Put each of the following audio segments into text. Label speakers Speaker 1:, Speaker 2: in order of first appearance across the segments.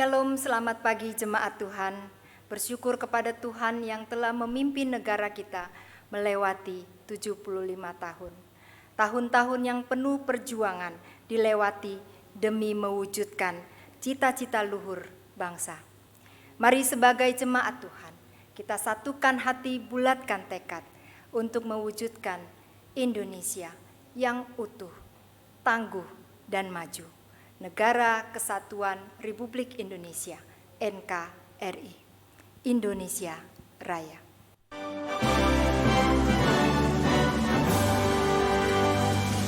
Speaker 1: Shalom, selamat pagi jemaat Tuhan. Bersyukur kepada Tuhan yang telah memimpin negara kita melewati 75 tahun. Tahun-tahun yang penuh perjuangan dilewati demi mewujudkan cita-cita luhur bangsa. Mari sebagai jemaat Tuhan, kita satukan hati, bulatkan tekad untuk mewujudkan Indonesia yang utuh, tangguh, dan maju. Negara Kesatuan Republik Indonesia, NKRI. Indonesia Raya.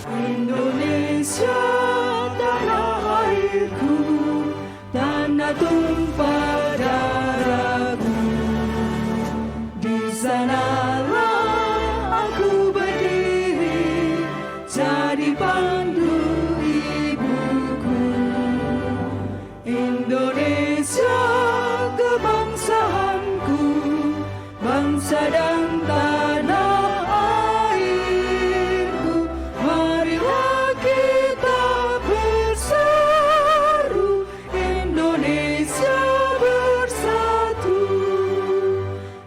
Speaker 2: Indonesia tanah airku, tanah tumpah darahku. Di sanalah aku berdiri, jadi pandu ibuku. Indonesia kebangsaanku, bangsa dan tanah airku. Marilah kita berseru, Indonesia bersatu.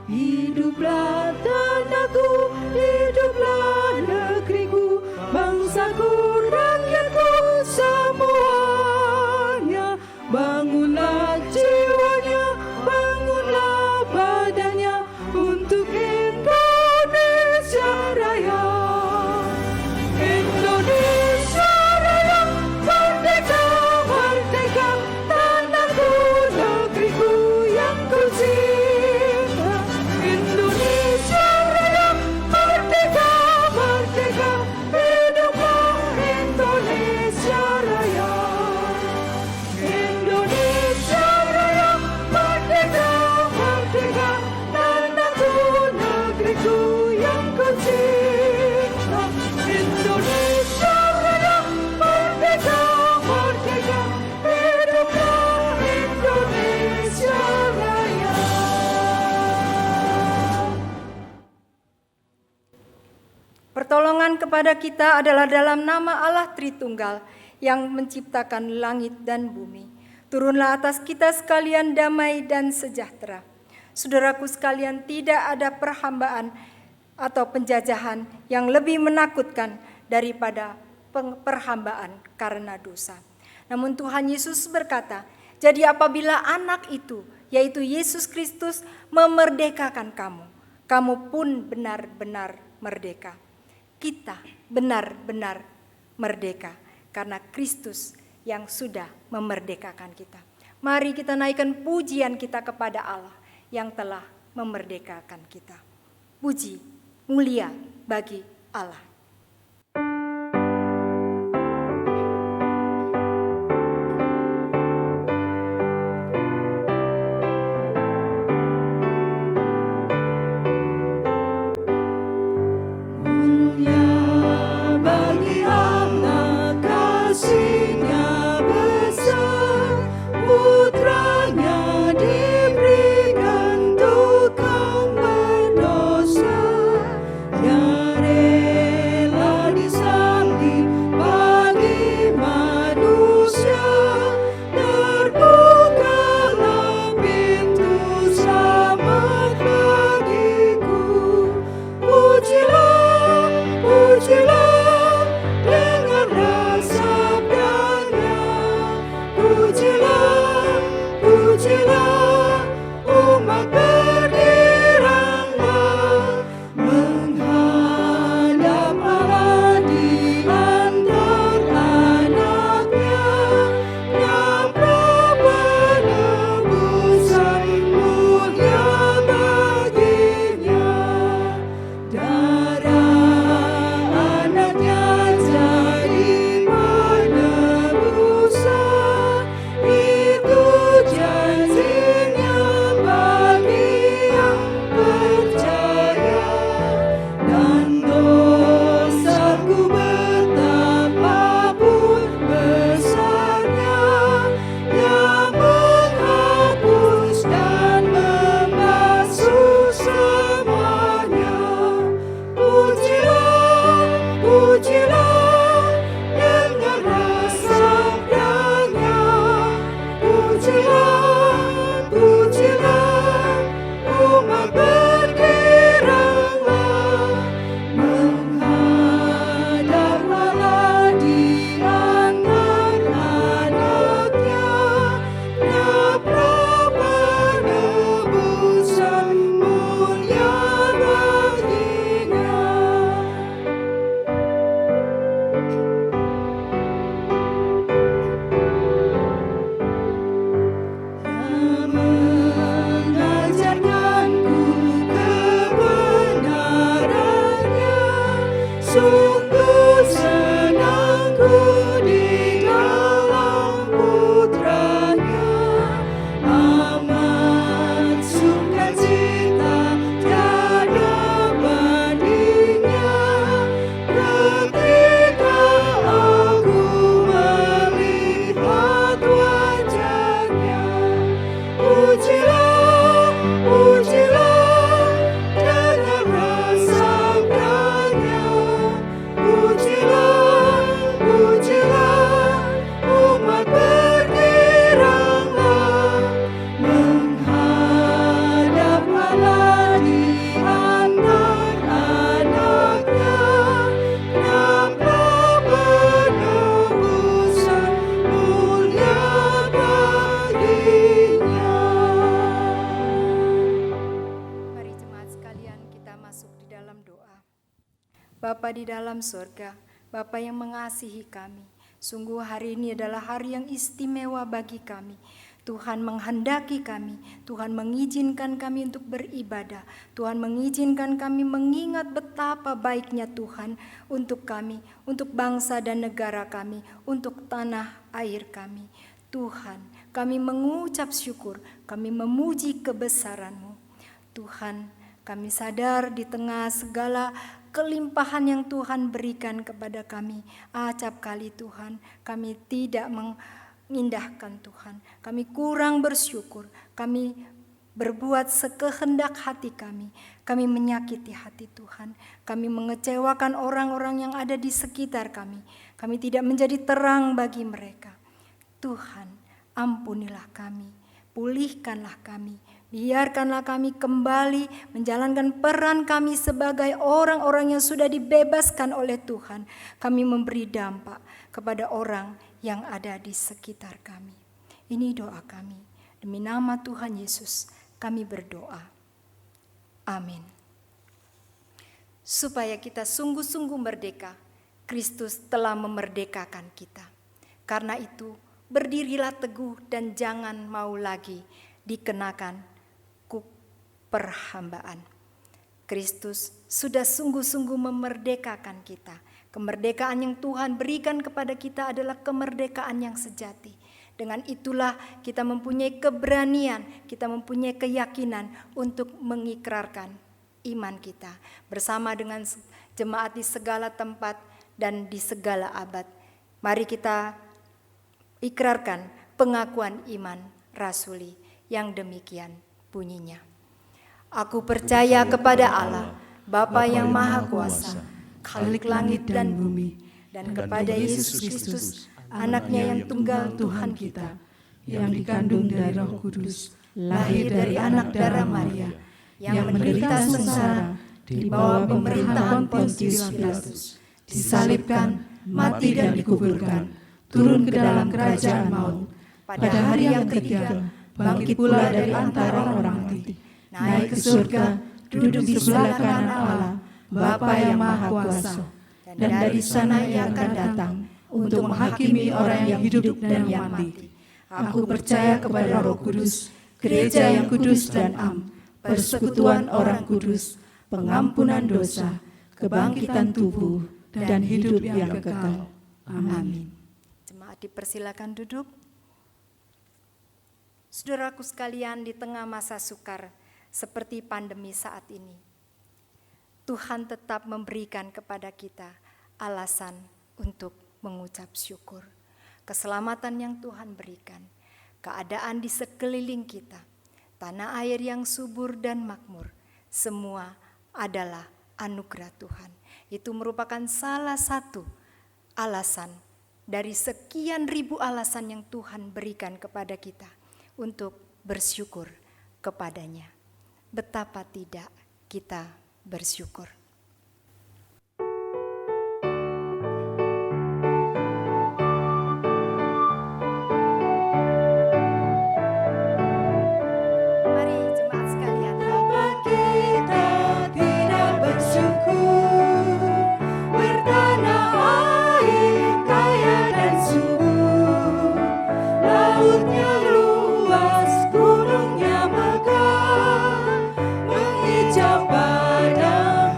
Speaker 2: Hiduplah tanahku, hiduplah negeriku, bangsaku, rakyatku semuanya. Bangunlah jiwanya, bangunlah badannya untuk Indonesia Raya. Indonesia Raya, merdeka, merdeka, tanahku, negeriku yang ku cinta. Indonesia Raya, merdeka, merdeka, hiduplah Indonesia Raya. Indonesia Raya, merdeka, merdeka, tanahku, negeriku yang ku cinta. Indonesia Raya, merdeka, merdeka, hiduplah Indonesia Raya.
Speaker 1: Pertolongan kepada kita adalah dalam nama Allah Tritunggal yang menciptakan langit dan bumi. Turunlah atas kita sekalian damai dan sejahtera. Saudaraku sekalian, tidak ada perhambaan atau penjajahan yang lebih menakutkan daripada perhambaan karena dosa. Namun Tuhan Yesus berkata, jadi apabila anak itu, yaitu Yesus Kristus, memerdekakan kamu, kamu pun benar-benar merdeka. Kita benar-benar merdeka karena Kristus yang sudah memerdekakan kita. Mari kita naikkan pujian kita kepada Allah yang telah memerdekakan kita. Puji mulia bagi Allah.
Speaker 2: Mulia bagi Allah, kasih-Nya besar, putranya diberikan untuk kaum berdosa. Ya Sungguh senangku di dalam putranya, aman sukacita tiada bandingnya. Ketika aku melihat wajahnya, pujilah, pujilah dengan rasa sabdanya. Pujilah, pujilah, umat bergiranglah menghadap Allah di antara anaknya. Nampak penebusan mulia baginya.
Speaker 1: Mari jemaat sekalian kita masuk di dalam doa. Bapa di dalam surga, Bapa yang mengasihi kami, sungguh hari ini adalah hari yang istimewa bagi kami. Tuhan menghendaki kami, Tuhan mengizinkan kami untuk beribadah, Tuhan mengizinkan kami mengingat betapa baiknya Tuhan untuk kami, untuk bangsa dan negara kami, untuk tanah air kami. Tuhan, kami mengucap syukur, kami memuji kebesaran-Mu. Tuhan, kami sadar di tengah segala kelimpahan yang Tuhan berikan kepada kami, acap kali Tuhan, kami tidak mengindahkan Tuhan. Kami kurang bersyukur, kami berbuat sekehendak hati kami. Kami menyakiti hati Tuhan, kami mengecewakan orang-orang yang ada di sekitar kami. Kami tidak menjadi terang bagi mereka. Tuhan, ampunilah kami, pulihkanlah kami. Biarkanlah kami kembali menjalankan peran kami sebagai orang-orang yang sudah dibebaskan oleh Tuhan. Kami memberi dampak kepada orang yang ada di sekitar kami. Ini doa kami. Demi nama Tuhan Yesus kami berdoa. Amin. Supaya kita sungguh-sungguh merdeka, Kristus telah memerdekakan kita. Karena itu, berdirilah teguh dan jangan mau lagi dikenakan perhambaan. Kristus sudah sungguh-sungguh memerdekakan kita. Kemerdekaan yang Tuhan berikan kepada kita adalah kemerdekaan yang sejati. Dengan itulah kita mempunyai keberanian, kita mempunyai keyakinan untuk mengikrarkan iman kita bersama dengan jemaat di segala tempat dan di segala abad. Mari kita ikrarkan pengakuan iman rasuli yang demikian bunyinya. Aku percaya kepada Allah, Bapa yang Maha Kuasa, Khalik langit dan bumi, dan kepada Yesus Kristus, Anaknya yang tunggal Tuhan kita, yang dikandung dari Roh Kudus, lahir dari anak darah Maria, yang menderita sengsara di bawah pemerintahan Pontius Pilatus, disalibkan, mati dan dikuburkan, turun ke dalam kerajaan maut. Pada hari yang ketiga, bangkit pula dari antara orang mati, naik ke surga, duduk di sebelah kanan Allah, Bapa yang Maha Kuasa, dan dari sana Ia akan datang untuk menghakimi orang yang hidup dan yang mati. Aku percaya kepada Roh Kudus, gereja yang kudus dan am, persekutuan orang kudus, pengampunan dosa, kebangkitan tubuh, dan hidup yang kekal. Amin. Jemaat dipersilakan duduk. Saudaraku sekalian, di tengah masa sukar seperti pandemi saat ini, Tuhan tetap memberikan kepada kita alasan untuk mengucap syukur. Keselamatan yang Tuhan berikan, keadaan di sekeliling kita, tanah air yang subur dan makmur, semua adalah anugerah Tuhan. Itu merupakan salah satu alasan dari sekian ribu alasan yang Tuhan berikan kepada kita untuk bersyukur kepadanya. Betapa tidak kita bersyukur. Mari jemaat sekalian,
Speaker 2: Apa kita tidak bersyukur, bertanah air kaya dan subur, lautnya luas, gunungnya megah, menghijau padang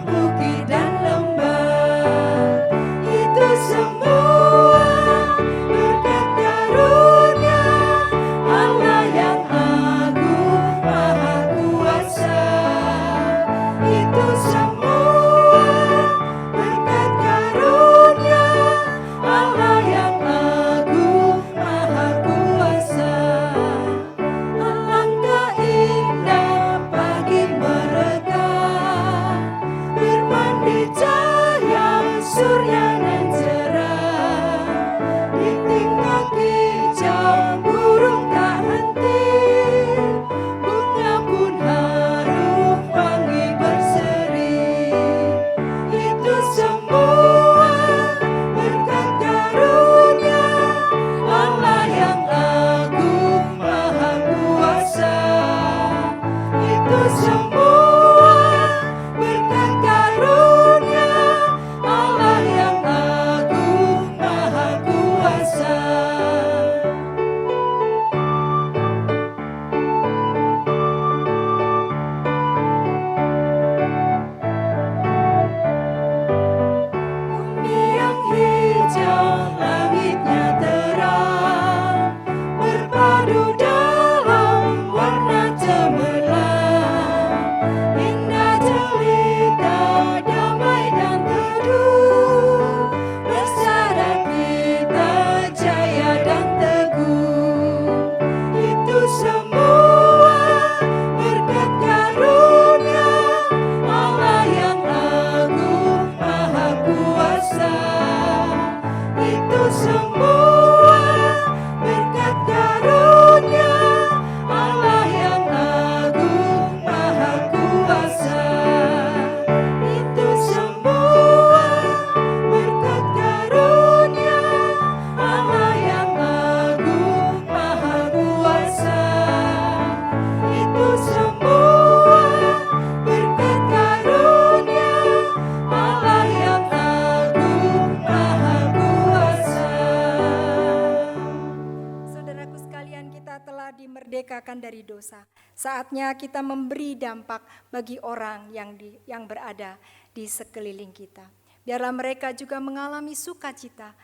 Speaker 1: dimerdekakan dari dosa. Saatnya kita memberi dampak bagi orang yang berada di sekeliling kita. Biarlah mereka juga mengalami sukacita,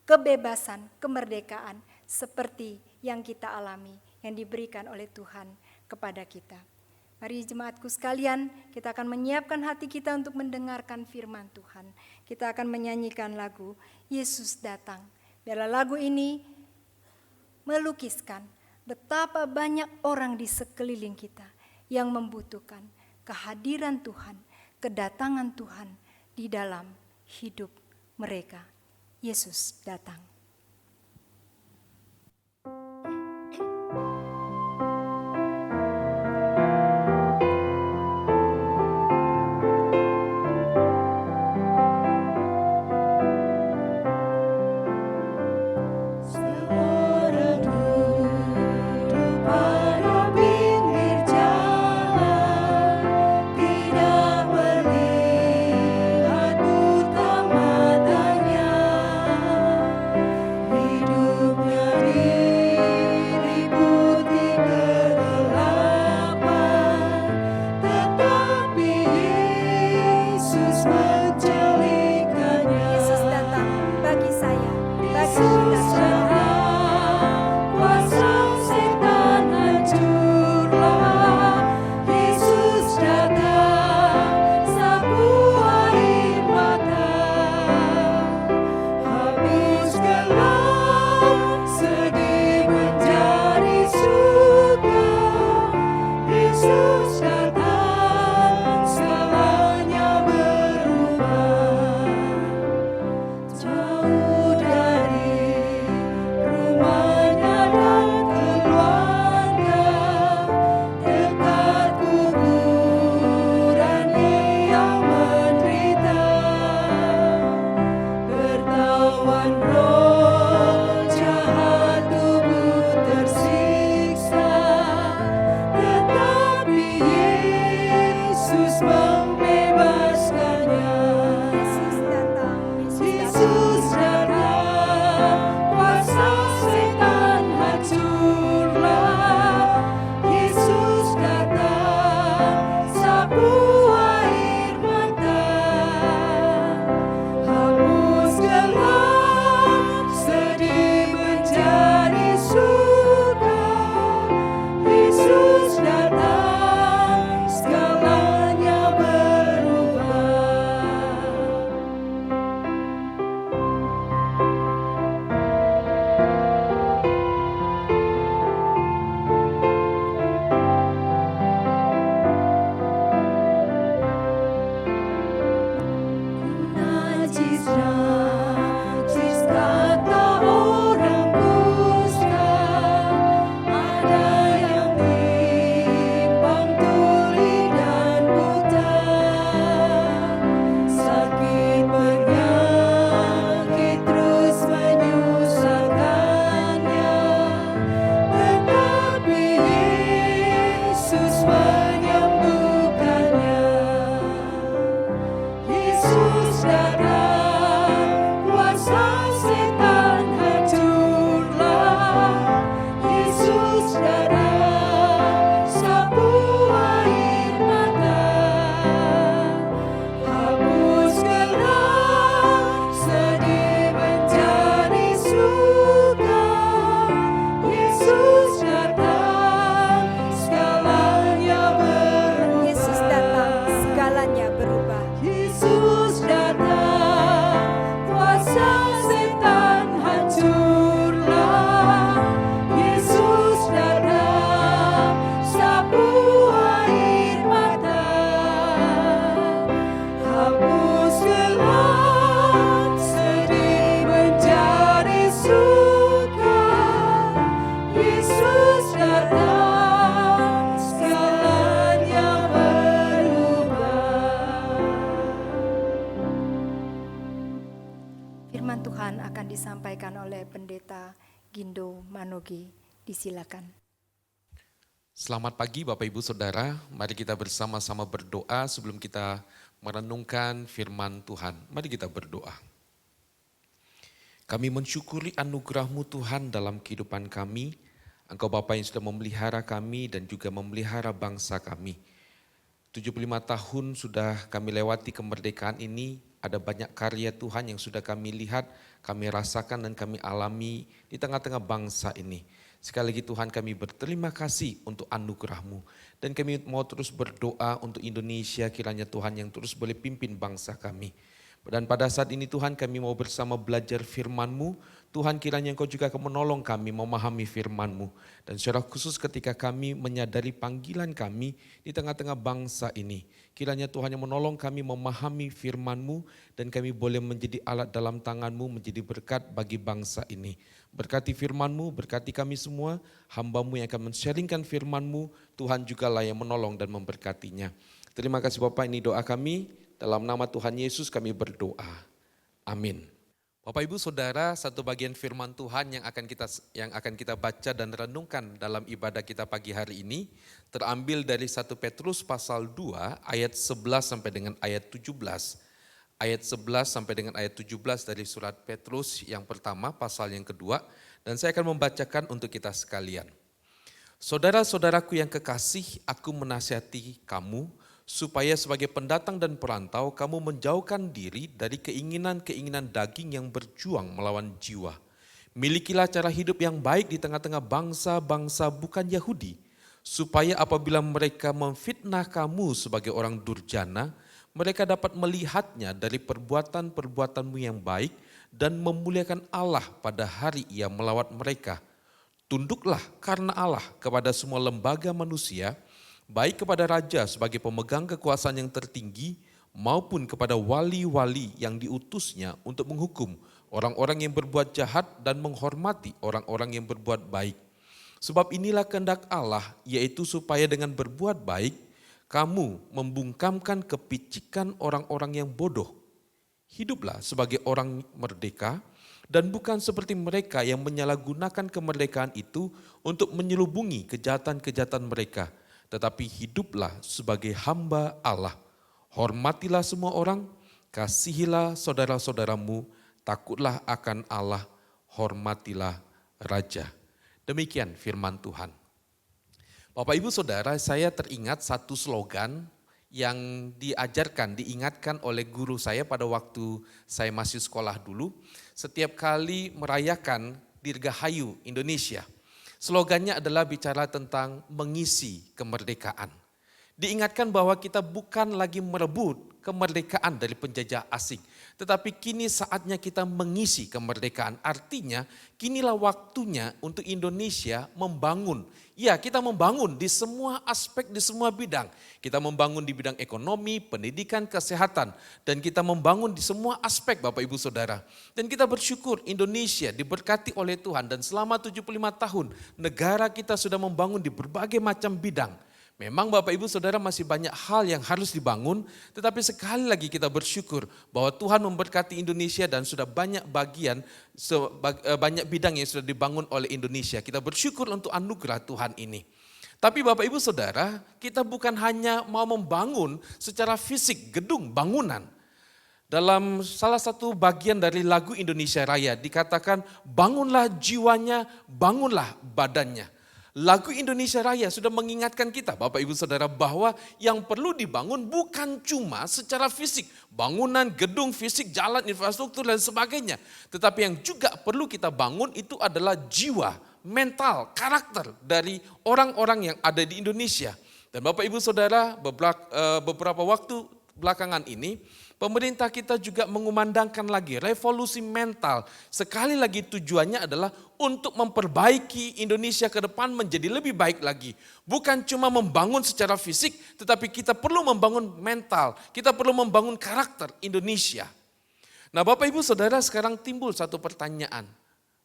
Speaker 1: kebebasan, kemerdekaan seperti yang kita alami, yang diberikan oleh Tuhan kepada kita. Mari jemaatku sekalian, kita akan menyiapkan hati kita untuk mendengarkan firman Tuhan. Kita akan menyanyikan lagu Yesus Datang. Biarlah lagu ini melukiskan betapa banyak orang di sekeliling kita yang membutuhkan kehadiran Tuhan, kedatangan Tuhan di dalam hidup mereka. Yesus datang.
Speaker 2: Seorang duduk pada pinggir jalan, tidak melihat buta matanya. Hidupnya diliputi kegelapan, tetapi Yesus menjelikannya.
Speaker 1: Yesus datang bagi saya, bagi
Speaker 2: Yesus
Speaker 1: kita semua.
Speaker 2: datang, kuasa setan hancurlah. Yesus datang, sapu air mata, hapus gelap, sedih menjadi suka. Yesus datang, segalanya berubah. Jauh dari rumahnya dan keluarga, dekat kuburannya yang menderita, bertawan roh jahat, tubuh tersiksa, tetapi Yesus membebaskannya.
Speaker 1: Yesus datang,
Speaker 2: Yesus datang, kuasa setan hancurlah. Yesus datang, sapu air mata, hapus gelap, sedih menjadi suka. Yesus datang, segalanya berubah. Najis, najis kata orang kusta, ada yang timpang tuli dan buta, sakit penyakit terus menyusahkannya, tetapi Yesus menyembuhkannya. Yesus datang, kuasa setan hancurlah. Yesus datang, sapu air mata, hapus gelap, sedih menjadi suka. Yesus datang, segalanya berubah.
Speaker 1: Yesus datang, segalanya berubah.
Speaker 2: Yesus datang, kuasa setan hancurlah. Yesus datang, sapu air mata, hapus gelap, sedih menjadi suka. Yesus datang, segalanya berubah.
Speaker 1: Firman Tuhan akan disampaikan oleh Pendeta Gindo Manogi. Disilakan.
Speaker 3: Selamat pagi Bapak Ibu Saudara, mari kita bersama-sama berdoa sebelum kita merenungkan firman Tuhan. Mari kita berdoa. Kami mensyukuri anugerah-Mu Tuhan dalam kehidupan kami, Engkau Bapa yang sudah memelihara kami dan juga memelihara bangsa kami. 75 tahun sudah kami lewati kemerdekaan ini, ada banyak karya Tuhan yang sudah kami lihat, kami rasakan dan kami alami di tengah-tengah bangsa ini. Sekali lagi Tuhan, kami berterima kasih untuk anugerah-Mu. Dan kami mau terus berdoa untuk Indonesia, kiranya Tuhan yang terus boleh pimpin bangsa kami. Dan pada saat ini Tuhan, kami mau bersama belajar firman-Mu. Tuhan, kiranya Engkau juga akan menolong kami memahami firman-Mu. Dan secara khusus ketika kami menyadari panggilan kami di tengah-tengah bangsa ini, kiranya Tuhan yang menolong kami memahami firman-Mu dan kami boleh menjadi alat dalam tangan-Mu, menjadi berkat bagi bangsa ini. Berkati firman-Mu, berkati kami semua, hamba-Mu yang akan men-sharingkan firman-Mu, Tuhan juga lah yang menolong dan memberkatinya. Terima kasih Bapak, ini doa kami. Dalam nama Tuhan Yesus kami berdoa. Amin. Bapak Ibu Saudara, satu bagian firman Tuhan yang akan kita baca dan renungkan dalam ibadah kita pagi hari ini terambil dari 1 Petrus pasal 2 ayat 11 sampai dengan ayat 17. Ayat 11 sampai dengan ayat 17 dari surat Petrus yang pertama, pasal yang kedua, dan saya akan membacakan untuk kita sekalian. Saudara-saudaraku yang kekasih, aku menasihati kamu supaya sebagai pendatang dan perantau kamu menjauhkan diri dari keinginan-keinginan daging yang berjuang melawan jiwa. Milikilah cara hidup yang baik di tengah-tengah bangsa-bangsa bukan Yahudi, supaya apabila mereka memfitnah kamu sebagai orang durjana, mereka dapat melihatnya dari perbuatan-perbuatanmu yang baik dan memuliakan Allah pada hari Ia melawat mereka. Tunduklah karena Allah kepada semua lembaga manusia, baik kepada raja sebagai pemegang kekuasaan yang tertinggi maupun kepada wali-wali yang diutusnya untuk menghukum orang-orang yang berbuat jahat dan menghormati orang-orang yang berbuat baik. Sebab inilah kehendak Allah, yaitu supaya dengan berbuat baik kamu membungkamkan kepicikan orang-orang yang bodoh. Hiduplah sebagai orang merdeka dan bukan seperti mereka yang menyalahgunakan kemerdekaan itu untuk menyelubungi kejahatan-kejahatan mereka. Tetapi hiduplah sebagai hamba Allah. Hormatilah semua orang, kasihilah saudara-saudaramu, takutlah akan Allah, hormatilah Raja. Demikian firman Tuhan. Bapak Ibu Saudara, saya teringat satu slogan yang diingatkan oleh guru saya pada waktu saya masih sekolah dulu. Setiap kali merayakan Dirgahayu Indonesia, slogannya adalah bicara tentang mengisi kemerdekaan. Diingatkan bahwa kita bukan lagi merebut kemerdekaan dari penjajah asing, tetapi kini saatnya kita mengisi kemerdekaan. Artinya kinilah waktunya untuk Indonesia membangun. Ya, kita membangun di semua aspek, di semua bidang. Kita membangun di bidang ekonomi, pendidikan, kesehatan. Dan kita membangun di semua aspek Bapak Ibu Saudara. Dan kita bersyukur Indonesia diberkati oleh Tuhan. Dan selama 75 tahun negara kita sudah membangun di berbagai macam bidang. Memang Bapak Ibu Saudara masih banyak hal yang harus dibangun, tetapi sekali lagi kita bersyukur bahwa Tuhan memberkati Indonesia dan sudah banyak banyak bidang yang sudah dibangun oleh Indonesia. Kita bersyukur untuk anugerah Tuhan ini. Tapi Bapak Ibu Saudara, kita bukan hanya mau membangun secara fisik gedung, bangunan. Dalam salah satu bagian dari lagu Indonesia Raya dikatakan, bangunlah jiwanya, bangunlah badannya. Lagu Indonesia Raya sudah mengingatkan kita Bapak Ibu Saudara bahwa yang perlu dibangun bukan cuma secara fisik, bangunan, gedung, fisik, jalan, infrastruktur dan sebagainya. Tetapi yang juga perlu kita bangun itu adalah jiwa, mental, karakter dari orang-orang yang ada di Indonesia. Dan Bapak Ibu Saudara, beberapa waktu belakangan ini pemerintah kita juga mengumandangkan lagi revolusi mental. Sekali lagi tujuannya adalah untuk memperbaiki Indonesia ke depan menjadi lebih baik lagi. Bukan cuma membangun secara fisik, tetapi kita perlu membangun mental. Kita perlu membangun karakter Indonesia. Nah Bapak Ibu Saudara, sekarang timbul satu pertanyaan.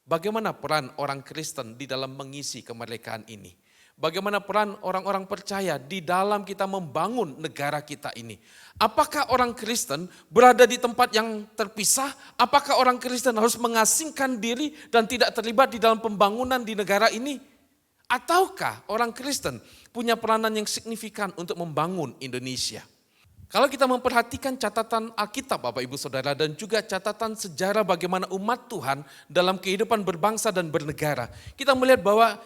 Speaker 3: Bagaimana peran orang Kristen di dalam mengisi kemerdekaan ini? Bagaimana peran orang-orang percaya di dalam kita membangun negara kita ini? Apakah orang Kristen berada di tempat yang terpisah? Apakah orang Kristen harus mengasingkan diri dan tidak terlibat di dalam pembangunan di negara ini? Ataukah orang Kristen punya peranan yang signifikan untuk membangun Indonesia? Kalau kita memperhatikan catatan Alkitab Bapak Ibu Saudara dan juga catatan sejarah bagaimana umat Tuhan dalam kehidupan berbangsa dan bernegara, kita melihat bahwa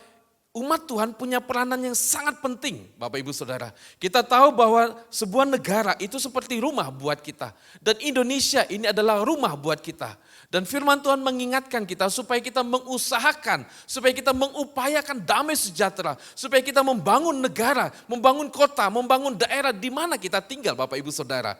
Speaker 3: umat Tuhan punya peranan yang sangat penting, Bapak Ibu Saudara. Kita tahu bahwa sebuah negara itu seperti rumah buat kita. Dan Indonesia ini adalah rumah buat kita. Dan firman Tuhan mengingatkan kita supaya kita mengusahakan, supaya kita mengupayakan damai sejahtera, supaya kita membangun negara, membangun kota, membangun daerah di mana kita tinggal, Bapak Ibu Saudara.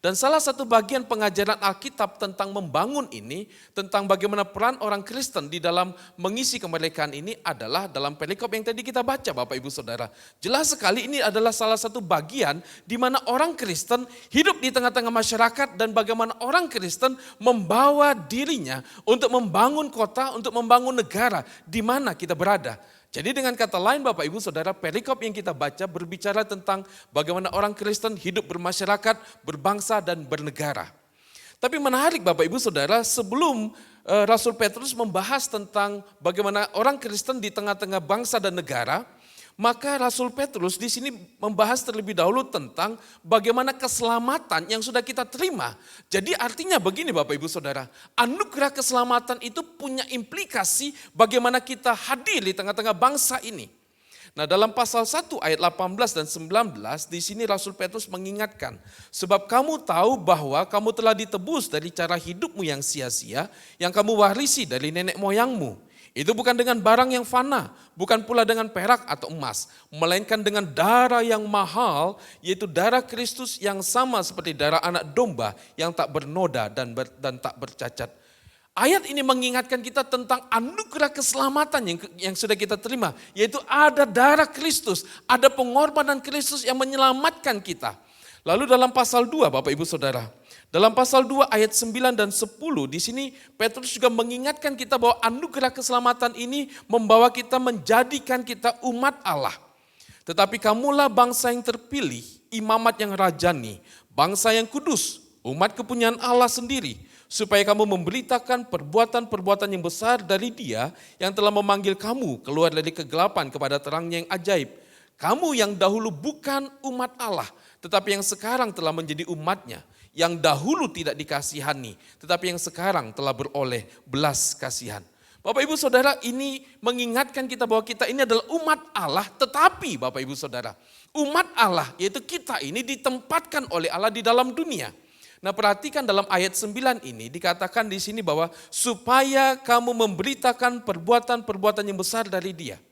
Speaker 3: Dan salah satu bagian pengajaran Alkitab tentang membangun ini, tentang bagaimana peran orang Kristen di dalam mengisi kemerdekaan ini adalah dalam perikop yang tadi kita baca, Bapak Ibu Saudara. Jelas sekali ini adalah salah satu bagian di mana orang Kristen hidup di tengah-tengah masyarakat dan bagaimana orang Kristen membawa dirinya untuk membangun kota, untuk membangun negara di mana kita berada. Jadi dengan kata lain Bapak Ibu Saudara, perikop yang kita baca berbicara tentang bagaimana orang Kristen hidup bermasyarakat, berbangsa dan bernegara. Tapi menarik Bapak Ibu Saudara, sebelum Rasul Petrus membahas tentang bagaimana orang Kristen di tengah-tengah bangsa dan negara, maka Rasul Petrus di sini membahas terlebih dahulu tentang bagaimana keselamatan yang sudah kita terima. Jadi artinya begini Bapak Ibu Saudara, anugerah keselamatan itu punya implikasi bagaimana kita hadir di tengah-tengah bangsa ini. Nah dalam pasal 1 ayat 18 dan 19 di sini Rasul Petrus mengingatkan, sebab kamu tahu bahwa kamu telah ditebus dari cara hidupmu yang sia-sia yang kamu warisi dari nenek moyangmu. Itu bukan dengan barang yang fana, bukan pula dengan perak atau emas, melainkan dengan darah yang mahal, yaitu darah Kristus yang sama seperti darah anak domba yang tak bernoda dan tak bercacat. Ayat ini mengingatkan kita tentang anugerah keselamatan yang sudah kita terima, yaitu ada darah Kristus, ada pengorbanan Kristus yang menyelamatkan kita. Lalu dalam pasal 2 Bapak Ibu Saudara, dalam pasal 2 ayat 9 dan 10 di sini Petrus juga mengingatkan kita bahwa anugerah keselamatan ini membawa kita menjadikan kita umat Allah. Tetapi kamulah bangsa yang terpilih, imamat yang rajani, bangsa yang kudus, umat kepunyaan Allah sendiri, supaya kamu memberitakan perbuatan-perbuatan yang besar dari Dia yang telah memanggil kamu keluar dari kegelapan kepada terangnya yang ajaib. Kamu yang dahulu bukan umat Allah, tetapi yang sekarang telah menjadi umatnya, yang dahulu tidak dikasihani, tetapi yang sekarang telah beroleh belas kasihan. Bapak Ibu Saudara, ini mengingatkan kita bahwa kita ini adalah umat Allah, tetapi Bapak Ibu Saudara, umat Allah yaitu kita ini ditempatkan oleh Allah di dalam dunia. Nah perhatikan dalam ayat 9 ini dikatakan di sini bahwa supaya kamu memberitakan perbuatan-perbuatan yang besar dari Dia.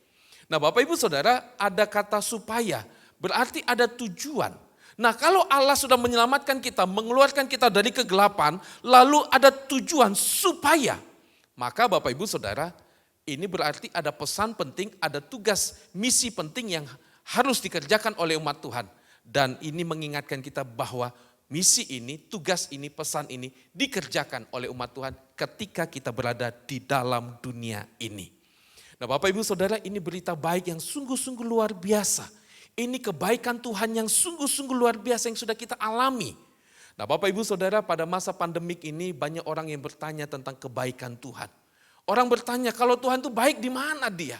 Speaker 3: Nah Bapak Ibu Saudara, ada kata supaya, berarti ada tujuan. Nah kalau Allah sudah menyelamatkan kita, mengeluarkan kita dari kegelapan, lalu ada tujuan supaya. Maka Bapak Ibu Saudara, ini berarti ada pesan penting, ada tugas misi penting yang harus dikerjakan oleh umat Tuhan. Dan ini mengingatkan kita bahwa misi ini, tugas ini, pesan ini dikerjakan oleh umat Tuhan ketika kita berada di dalam dunia ini. Nah Bapak Ibu Saudara, ini berita baik yang sungguh-sungguh luar biasa. Ini kebaikan Tuhan yang sungguh-sungguh luar biasa yang sudah kita alami. Nah Bapak Ibu Saudara, pada masa pandemik ini banyak orang yang bertanya tentang kebaikan Tuhan. Orang bertanya kalau Tuhan itu baik di mana Dia?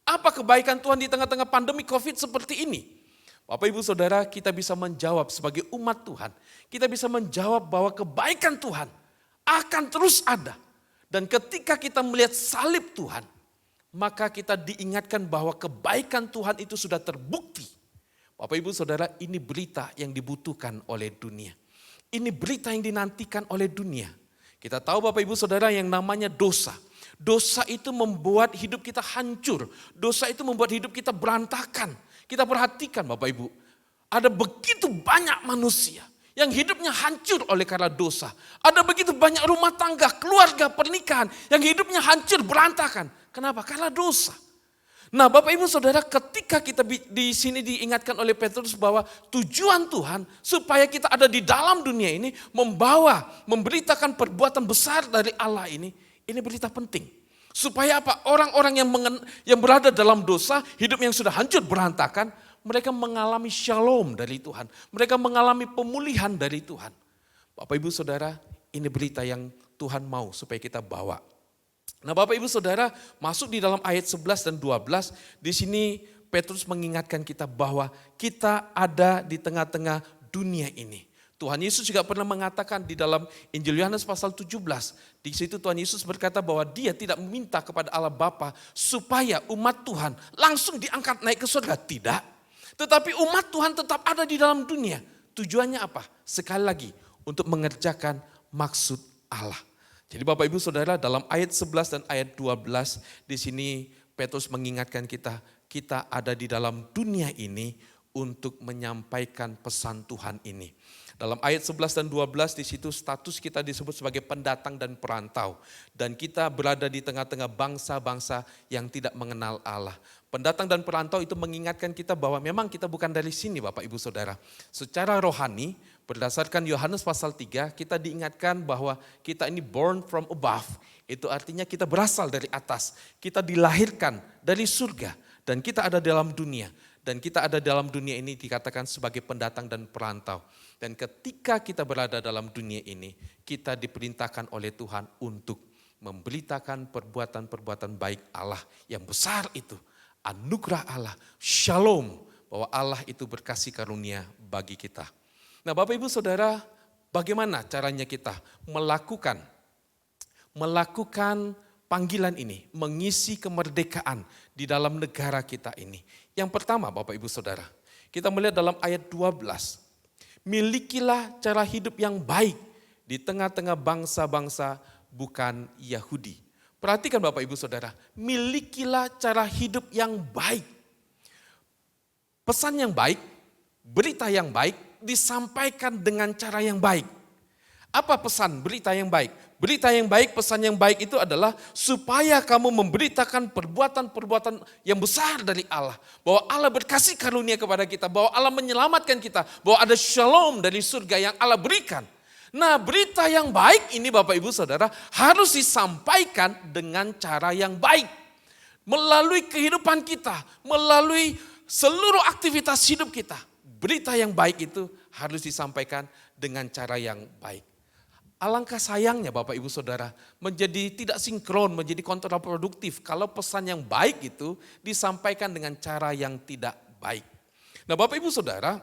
Speaker 3: Apa kebaikan Tuhan di tengah-tengah pandemi COVID seperti ini? Bapak Ibu Saudara, kita bisa menjawab sebagai umat Tuhan. Kita bisa menjawab bahwa kebaikan Tuhan akan terus ada. Dan ketika kita melihat salib Tuhan, maka kita diingatkan bahwa kebaikan Tuhan itu sudah terbukti. Bapak Ibu Saudara, ini berita yang dibutuhkan oleh dunia. Ini berita yang dinantikan oleh dunia. Kita tahu Bapak Ibu Saudara yang namanya dosa. Dosa itu membuat hidup kita hancur. Dosa itu membuat hidup kita berantakan. Kita perhatikan Bapak Ibu, ada begitu banyak manusia yang hidupnya hancur oleh karena dosa. Ada begitu banyak rumah tangga, keluarga, pernikahan yang hidupnya hancur, berantakan. Kenapa? Karena dosa. Nah Bapak Ibu Saudara, ketika kita di sini diingatkan oleh Petrus bahwa tujuan Tuhan supaya kita ada di dalam dunia ini memberitakan perbuatan besar dari Allah ini berita penting. Supaya apa? Orang-orang yang berada dalam dosa, hidup yang sudah hancur berantakan, mereka mengalami shalom dari Tuhan. Mereka mengalami pemulihan dari Tuhan. Bapak Ibu Saudara, ini berita yang Tuhan mau supaya kita bawa. Nah Bapak Ibu Saudara, masuk di dalam ayat 11 dan 12, di sini Petrus mengingatkan kita bahwa kita ada di tengah-tengah dunia ini. Tuhan Yesus juga pernah mengatakan di dalam Injil Yohanes pasal 17. Di situ Tuhan Yesus berkata bahwa dia tidak meminta kepada Allah Bapa supaya umat Tuhan langsung diangkat naik ke surga. Tidak. Tetapi umat Tuhan tetap ada di dalam dunia. Tujuannya apa? Sekali lagi, untuk mengerjakan maksud Allah. Jadi Bapak Ibu Saudara, dalam ayat 11 dan ayat 12 di sini Petrus mengingatkan kita ada di dalam dunia ini untuk menyampaikan pesan Tuhan ini. Dalam ayat 11 dan 12 di situ status kita disebut sebagai pendatang dan perantau. Dan kita berada di tengah-tengah bangsa-bangsa yang tidak mengenal Allah. Pendatang dan perantau itu mengingatkan kita bahwa memang kita bukan dari sini Bapak Ibu Saudara. Secara rohani berdasarkan Yohanes pasal 3 kita diingatkan bahwa kita ini born from above. Itu artinya kita berasal dari atas. Kita dilahirkan dari surga dan kita ada dalam dunia. Dan kita ada dalam dunia ini dikatakan sebagai pendatang dan perantau. Dan ketika kita berada dalam dunia ini, kita diperintahkan oleh Tuhan untuk memberitakan perbuatan-perbuatan baik Allah yang besar itu. Anugerah Allah, shalom, bahwa Allah itu berkasih karunia bagi kita. Nah Bapak Ibu Saudara, bagaimana caranya kita melakukan panggilan ini, mengisi kemerdekaan di dalam negara kita ini. Yang pertama Bapak Ibu Saudara, kita melihat dalam ayat 12. Milikilah cara hidup yang baik di tengah-tengah bangsa-bangsa bukan Yahudi. Perhatikan Bapak Ibu Saudara, milikilah cara hidup yang baik. Pesan yang baik, berita yang baik disampaikan dengan cara yang baik. Apa pesan berita yang baik? Berita yang baik, pesan yang baik itu adalah supaya kamu memberitakan perbuatan-perbuatan yang besar dari Allah. Bahwa Allah berkasih karunia kepada kita, bahwa Allah menyelamatkan kita, bahwa ada shalom dari surga yang Allah berikan. Nah berita yang baik ini Bapak Ibu Saudara harus disampaikan dengan cara yang baik. Melalui kehidupan kita, melalui seluruh aktivitas hidup kita. Berita yang baik itu harus disampaikan dengan cara yang baik. Alangkah sayangnya Bapak Ibu Saudara menjadi tidak sinkron, menjadi kontraproduktif kalau pesan yang baik itu disampaikan dengan cara yang tidak baik. Nah Bapak Ibu Saudara,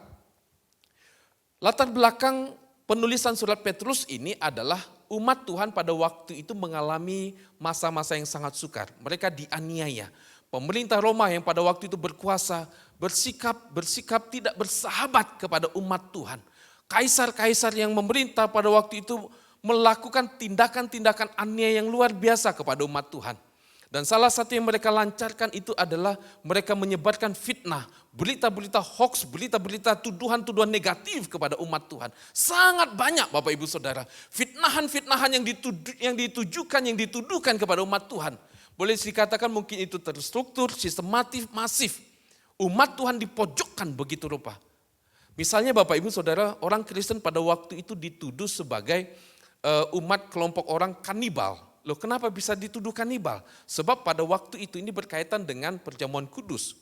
Speaker 3: latar belakang penulisan surat Petrus ini adalah umat Tuhan pada waktu itu mengalami masa-masa yang sangat sukar. Mereka dianiaya. Pemerintah Roma yang pada waktu itu berkuasa bersikap tidak bersahabat kepada umat Tuhan. Kaisar-kaisar yang memerintah pada waktu itu melakukan tindakan-tindakan aniaya yang luar biasa kepada umat Tuhan. Dan salah satu yang mereka lancarkan itu adalah mereka menyebarkan fitnah, berita-berita hoax, berita-berita tuduhan-tuduhan negatif kepada umat Tuhan. Sangat banyak Bapak Ibu Saudara, fitnahan-fitnahan yang dituduhkan kepada umat Tuhan. Boleh dikatakan mungkin itu terstruktur, sistematif, masif. Umat Tuhan dipojokkan begitu rupa. Misalnya Bapak Ibu Saudara, orang Kristen pada waktu itu dituduh sebagai umat kelompok orang kanibal. Loh kenapa bisa dituduh kanibal? Sebab pada waktu itu ini berkaitan dengan perjamuan kudus.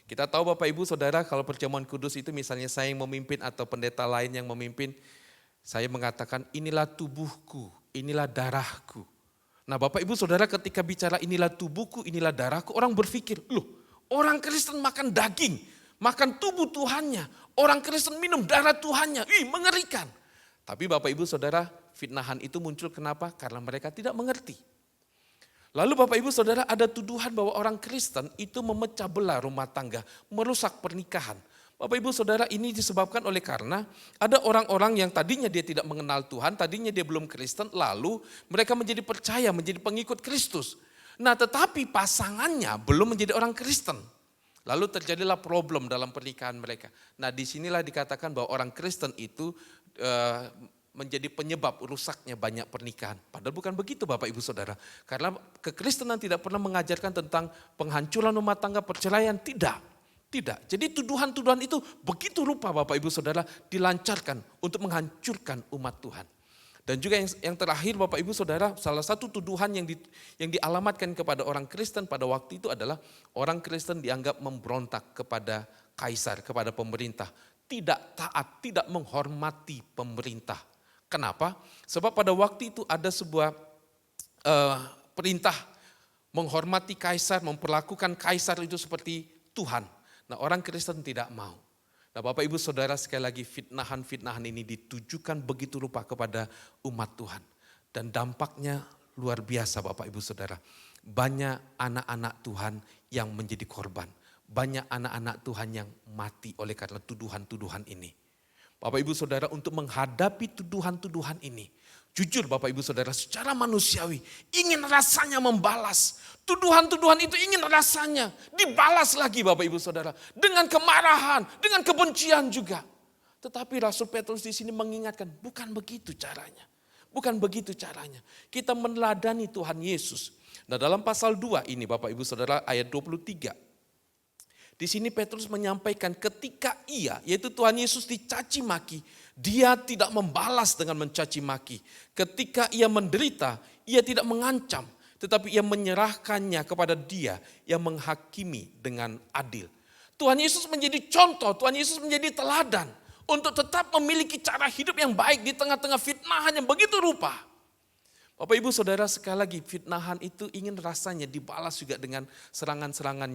Speaker 3: Kita tahu Bapak Ibu Saudara kalau perjamuan kudus itu misalnya saya yang memimpin atau pendeta lain yang memimpin. Saya mengatakan inilah tubuhku, inilah darahku. Nah Bapak Ibu Saudara ketika bicara inilah tubuhku, inilah darahku. Orang berpikir loh orang Kristen makan daging, makan tubuh Tuhannya. Orang Kristen minum darah Tuhannya, mengerikan. Tapi Bapak Ibu Saudara, fitnahan itu muncul kenapa? Karena mereka tidak mengerti. Lalu Bapak Ibu Saudara ada tuduhan bahwa orang Kristen itu memecah belah rumah tangga, merusak pernikahan. Bapak Ibu Saudara ini disebabkan oleh karena ada orang-orang yang tadinya dia tidak mengenal Tuhan, tadinya dia belum Kristen, lalu mereka menjadi percaya, menjadi pengikut Kristus. Nah tetapi pasangannya belum menjadi orang Kristen. Lalu terjadilah problem dalam pernikahan mereka. Nah disinilah dikatakan bahwa orang Kristen itu menjadi penyebab rusaknya banyak pernikahan. Padahal bukan begitu Bapak Ibu Saudara. Karena kekristenan tidak pernah mengajarkan tentang penghancuran rumah tangga, perceraian. Tidak. Jadi tuduhan-tuduhan itu begitu rupa Bapak Ibu Saudara dilancarkan untuk menghancurkan umat Tuhan. Dan juga yang terakhir Bapak Ibu Saudara, salah satu tuduhan yang dialamatkan kepada orang Kristen pada waktu itu adalah orang Kristen dianggap memberontak kepada kaisar, kepada pemerintah. Tidak taat, tidak menghormati pemerintah. Kenapa? Sebab pada waktu itu ada sebuah perintah menghormati kaisar, memperlakukan kaisar itu seperti Tuhan. Nah orang Kristen tidak mau. Nah Bapak Ibu Saudara, sekali lagi fitnahan-fitnahan ini ditujukan begitu rupa kepada umat Tuhan. Dan dampaknya luar biasa Bapak Ibu Saudara. Banyak anak-anak Tuhan yang menjadi korban. Banyak anak-anak Tuhan yang mati oleh karena tuduhan-tuduhan ini. Bapak Ibu Saudara, untuk menghadapi tuduhan-tuduhan ini, jujur Bapak Ibu Saudara, secara manusiawi ingin rasanya membalas. Tuduhan-tuduhan itu ingin rasanya dibalas lagi Bapak Ibu Saudara. Dengan kemarahan, dengan kebencian juga. Tetapi Rasul Petrus di sini mengingatkan, bukan begitu caranya. Bukan begitu caranya. Kita meneladani Tuhan Yesus. Nah dalam pasal 2 ini Bapak Ibu Saudara ayat 23. Di sini Petrus menyampaikan ketika ia, yaitu Tuhan Yesus dicaci maki, dia tidak membalas dengan mencaci maki. Ketika ia menderita, ia tidak mengancam, tetapi ia menyerahkannya kepada dia yang menghakimi dengan adil. Tuhan Yesus menjadi contoh, Tuhan Yesus menjadi teladan untuk tetap memiliki cara hidup yang baik di tengah-tengah fitnahan yang begitu rupa. Bapak Ibu Saudara, sekali lagi fitnahan itu ingin rasanya dibalas juga dengan serangan-serangan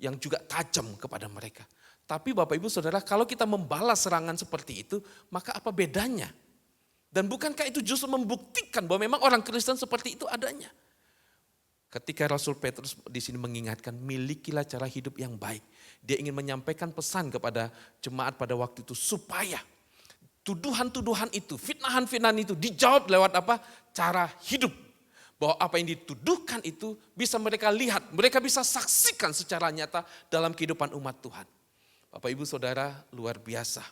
Speaker 3: yang juga tajam kepada mereka. Tapi Bapak Ibu Saudara, kalau kita membalas serangan seperti itu, maka apa bedanya? Dan bukankah itu justru membuktikan bahwa memang orang Kristen seperti itu adanya? Ketika Rasul Petrus di sini mengingatkan, milikilah cara hidup yang baik. Dia ingin menyampaikan pesan kepada jemaat pada waktu itu supaya tuduhan-tuduhan itu, fitnahan-fitnahan itu dijawab lewat apa? Cara hidup. Bahwa apa yang dituduhkan itu bisa mereka lihat, mereka bisa saksikan secara nyata dalam kehidupan umat Tuhan. Bapak Ibu Saudara, luar biasa.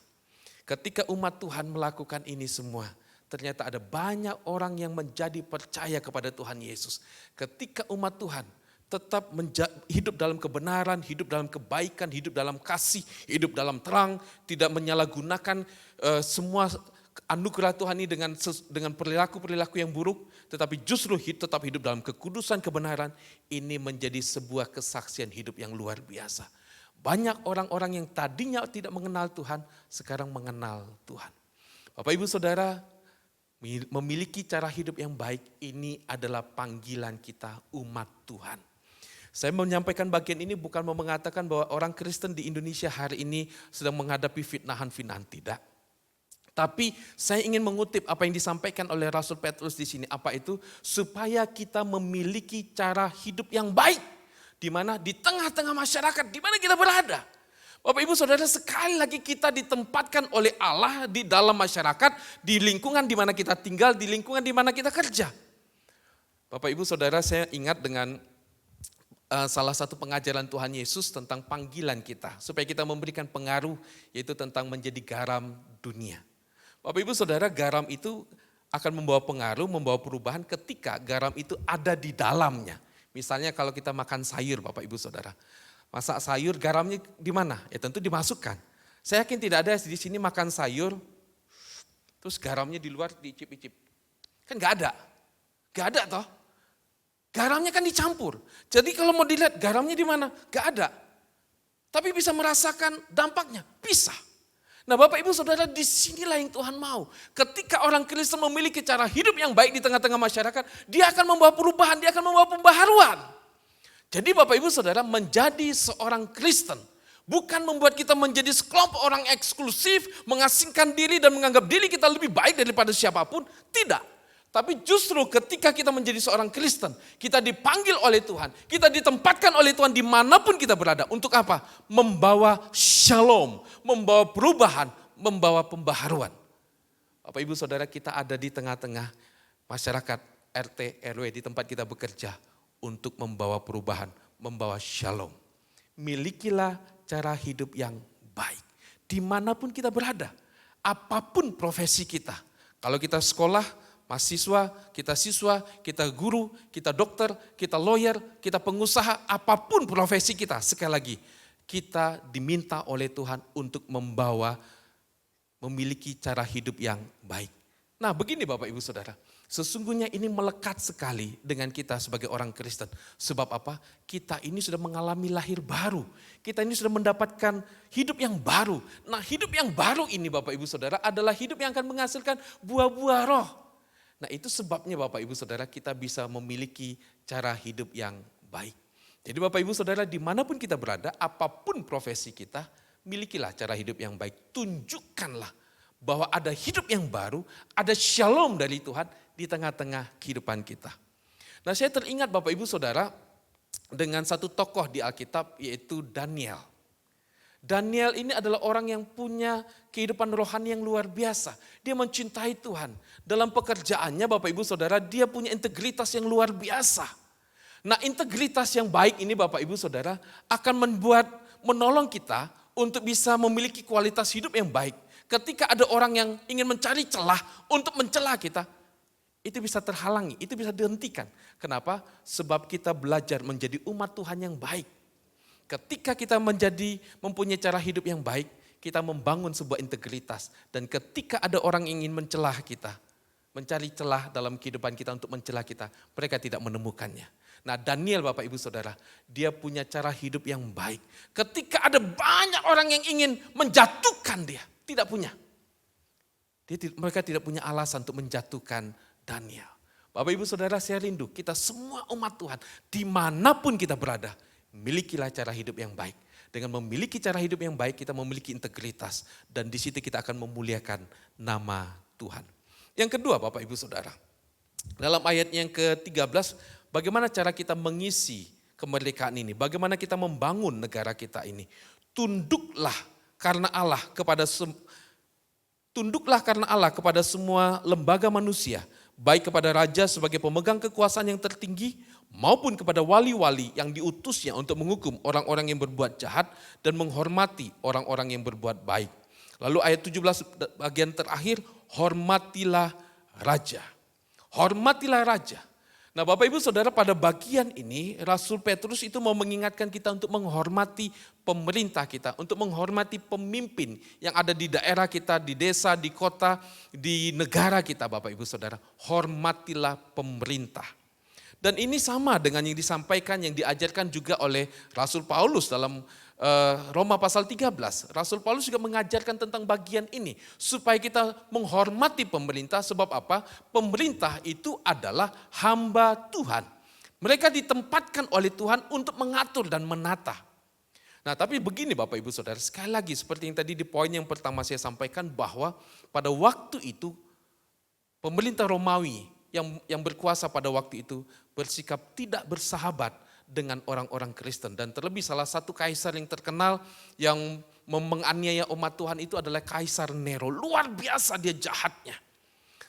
Speaker 3: Ketika umat Tuhan melakukan ini semua, ternyata ada banyak orang yang menjadi percaya kepada Tuhan Yesus. Ketika umat Tuhan tetap hidup dalam kebenaran, hidup dalam kebaikan, hidup dalam kasih, hidup dalam terang, tidak menyalahgunakan semua anugerah Tuhan ini dengan perilaku-perilaku yang buruk, tetapi justru tetap hidup dalam kekudusan kebenaran, ini menjadi sebuah kesaksian hidup yang luar biasa. Banyak orang-orang yang tadinya tidak mengenal Tuhan, sekarang mengenal Tuhan. Bapak Ibu Saudara, memiliki cara hidup yang baik ini adalah panggilan kita umat Tuhan. Saya menyampaikan bagian ini bukan mau mengatakan bahwa orang Kristen di Indonesia hari ini sedang menghadapi fitnahan-fitnahan, tidak. Tapi saya ingin mengutip apa yang disampaikan oleh Rasul Petrus di sini. Apa itu? Supaya kita memiliki cara hidup yang baik. Di mana? Di tengah-tengah masyarakat, di mana kita berada. Bapak Ibu Saudara, sekali lagi kita ditempatkan oleh Allah di dalam masyarakat, di lingkungan di mana kita tinggal, di lingkungan di mana kita kerja. Bapak Ibu Saudara, saya ingat dengan salah satu pengajaran Tuhan Yesus tentang panggilan kita. Supaya kita memberikan pengaruh, yaitu tentang menjadi garam dunia. Bapak Ibu Saudara, garam itu akan membawa pengaruh, membawa perubahan ketika garam itu ada di dalamnya. Misalnya kalau kita makan sayur Bapak Ibu Saudara. Masak sayur, garamnya di mana? Ya tentu dimasukkan. Saya yakin tidak ada di sini makan sayur, terus garamnya di luar diicip-icip. Kan gak ada. Gak ada toh. Garamnya kan dicampur. Jadi kalau mau dilihat garamnya di mana? Gak ada. Tapi bisa merasakan dampaknya. Bisa. Nah Bapak Ibu Saudara, disinilah yang Tuhan mau. Ketika orang Kristen memiliki cara hidup yang baik di tengah-tengah masyarakat, dia akan membawa perubahan, dia akan membawa pembaharuan. Jadi Bapak Ibu Saudara, menjadi seorang Kristen bukan membuat kita menjadi sekelompok orang eksklusif, mengasingkan diri dan menganggap diri kita lebih baik daripada siapapun. Tidak. Tapi justru ketika kita menjadi seorang Kristen, kita dipanggil oleh Tuhan, kita ditempatkan oleh Tuhan dimanapun kita berada. Untuk apa? Membawa shalom, membawa perubahan, membawa pembaharuan. Bapak Ibu Saudara, kita ada di tengah-tengah masyarakat RT, RW, di tempat kita bekerja untuk membawa perubahan, membawa shalom. Milikilah cara hidup yang baik, dimanapun kita berada, apapun profesi kita. Kalau kita sekolah, mahasiswa, kita siswa, kita guru, kita dokter, kita lawyer, kita pengusaha, apapun profesi kita. Sekali lagi, kita diminta oleh Tuhan untuk memiliki cara hidup yang baik. Nah begini Bapak Ibu Saudara, sesungguhnya ini melekat sekali dengan kita sebagai orang Kristen. Sebab apa? Kita ini sudah mengalami lahir baru. Kita ini sudah mendapatkan hidup yang baru. Nah hidup yang baru ini Bapak Ibu Saudara adalah hidup yang akan menghasilkan buah-buah roh. Nah itu sebabnya Bapak Ibu Saudara kita bisa memiliki cara hidup yang baik. Jadi Bapak Ibu Saudara dimanapun kita berada, apapun profesi kita, milikilah cara hidup yang baik. Dimanapun kita berada, apapun profesi kita, milikilah cara hidup yang baik. Dimanapun kita berada, apapun profesi kita, milikilah cara hidup yang baik. Dimanapun kita berada, apapun profesi kita, milikilah cara hidup yang baik. Dimanapun kita berada, apapun profesi kita, milikilah cara hidup yang baik. Tunjukkanlah bahwa ada hidup yang baru, ada shalom dari Tuhan di tengah-tengah kehidupan kita. Nah, saya teringat Bapak Ibu Saudara dengan satu tokoh di Alkitab yaitu Daniel. Daniel ini adalah orang yang punya kehidupan rohani yang luar biasa. Dia mencintai Tuhan. Dalam pekerjaannya Bapak Ibu Saudara, dia punya integritas yang luar biasa. Nah, integritas yang baik ini Bapak Ibu Saudara akan menolong kita untuk bisa memiliki kualitas hidup yang baik. Ketika ada orang yang ingin mencari celah untuk mencela kita, itu bisa terhalangi, itu bisa dihentikan. Kenapa? Sebab kita belajar menjadi umat Tuhan yang baik. Ketika kita mempunyai cara hidup yang baik, kita membangun sebuah integritas. Dan ketika ada orang yang ingin mencelah kita, mencari celah dalam kehidupan kita untuk mencelah kita, mereka tidak menemukannya. Nah, Daniel Bapak Ibu Saudara, dia punya cara hidup yang baik. Ketika ada banyak orang yang ingin menjatuhkan dia, tidak punya. Mereka tidak punya alasan untuk menjatuhkan Daniel. Bapak Ibu Saudara, saya rindu kita semua umat Tuhan, dimanapun kita berada, milikilah cara hidup yang baik. Dengan memiliki cara hidup yang baik, kita memiliki integritas. Dan di situ kita akan memuliakan nama Tuhan. Yang kedua Bapak Ibu Saudara, dalam ayat yang ke-13, bagaimana cara kita mengisi kemerdekaan ini? Bagaimana kita membangun negara kita ini? Tunduklah karena Allah kepada semua lembaga manusia, baik kepada raja sebagai pemegang kekuasaan yang tertinggi, maupun kepada wali-wali yang diutusnya untuk menghukum orang-orang yang berbuat jahat dan menghormati orang-orang yang berbuat baik. Lalu ayat 17 bagian terakhir, hormatilah raja. Hormatilah raja. Nah Bapak Ibu Saudara, pada bagian ini Rasul Petrus itu mau mengingatkan kita untuk menghormati pemerintah kita, untuk menghormati pemimpin yang ada di daerah kita, di desa, di kota, di negara kita Bapak Ibu Saudara. Hormatilah pemerintah. Dan ini sama dengan yang disampaikan, yang diajarkan juga oleh Rasul Paulus dalam Roma pasal 13. Rasul Paulus juga mengajarkan tentang bagian ini. Supaya kita menghormati pemerintah, sebab apa? Pemerintah itu adalah hamba Tuhan. Mereka ditempatkan oleh Tuhan untuk mengatur dan menata. Nah tapi begini Bapak Ibu Saudara, sekali lagi seperti yang tadi di poin yang pertama saya sampaikan, bahwa pada waktu itu pemerintah Romawi yang berkuasa pada waktu itu bersikap tidak bersahabat dengan orang-orang Kristen. Dan terlebih salah satu kaisar yang terkenal yang menganiaya umat Tuhan itu adalah Kaisar Nero. Luar biasa dia jahatnya.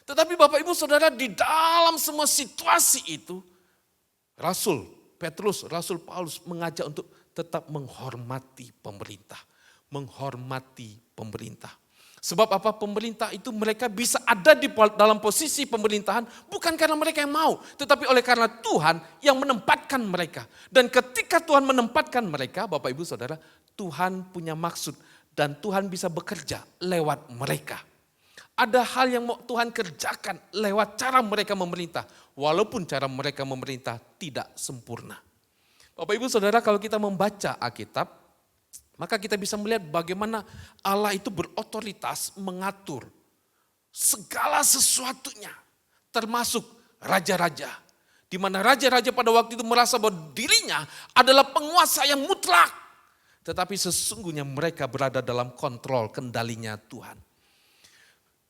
Speaker 3: Tetapi Bapak Ibu Saudara, di dalam semua situasi itu, Rasul Petrus, Rasul Paulus mengajak untuk tetap menghormati pemerintah. Menghormati pemerintah. Sebab apa? Pemerintah itu mereka bisa ada di dalam posisi pemerintahan bukan karena mereka yang mau, tetapi oleh karena Tuhan yang menempatkan mereka. Dan ketika Tuhan menempatkan mereka, Bapak Ibu Saudara, Tuhan punya maksud dan Tuhan bisa bekerja lewat mereka. Ada hal yang mau Tuhan kerjakan lewat cara mereka memerintah, walaupun cara mereka memerintah tidak sempurna. Bapak Ibu Saudara, kalau kita membaca Alkitab, maka kita bisa melihat bagaimana Allah itu berotoritas mengatur segala sesuatunya, termasuk raja-raja. Di mana raja-raja pada waktu itu merasa bahwa dirinya adalah penguasa yang mutlak. Tetapi sesungguhnya mereka berada dalam kontrol kendalinya Tuhan.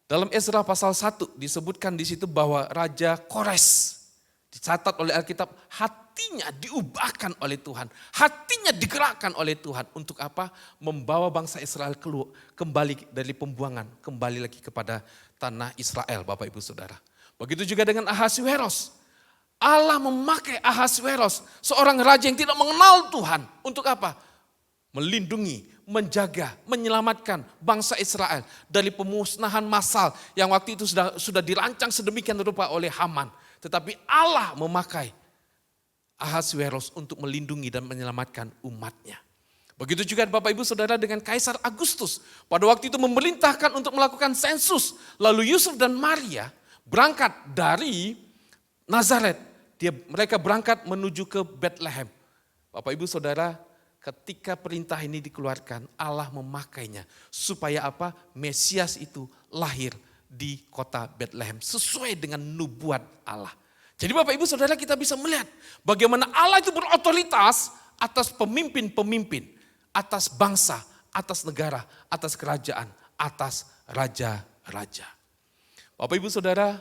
Speaker 3: Dalam Ezra pasal 1 disebutkan di situ bahwa Raja Kores, dicatat oleh Alkitab, hatinya diubahkan oleh Tuhan. Hatinya digerakkan oleh Tuhan. Untuk apa? Membawa bangsa Israel kembali dari pembuangan. Kembali lagi kepada tanah Israel, Bapak Ibu Saudara. Begitu juga dengan Ahasweros. Allah memakai Ahasweros, seorang raja yang tidak mengenal Tuhan. Untuk apa? Melindungi, menjaga, menyelamatkan bangsa Israel dari pemusnahan massal yang waktu itu sudah dirancang sedemikian rupa oleh Haman. Tetapi Allah memakai Ahasweros untuk melindungi dan menyelamatkan umatnya. Begitu juga Bapak Ibu Saudara dengan Kaisar Agustus. Pada waktu itu memerintahkan untuk melakukan sensus. Lalu Yusuf dan Maria berangkat dari Nazaret. Mereka berangkat menuju ke Bethlehem. Bapak Ibu Saudara, ketika perintah ini dikeluarkan, Allah memakainya. Supaya apa? Mesias itu lahir di kota Bethlehem. Sesuai dengan nubuat Allah. Jadi Bapak Ibu Saudara, kita bisa melihat bagaimana Allah itu berotoritas atas pemimpin-pemimpin, atas bangsa, atas negara, atas kerajaan, atas raja-raja. Bapak Ibu Saudara,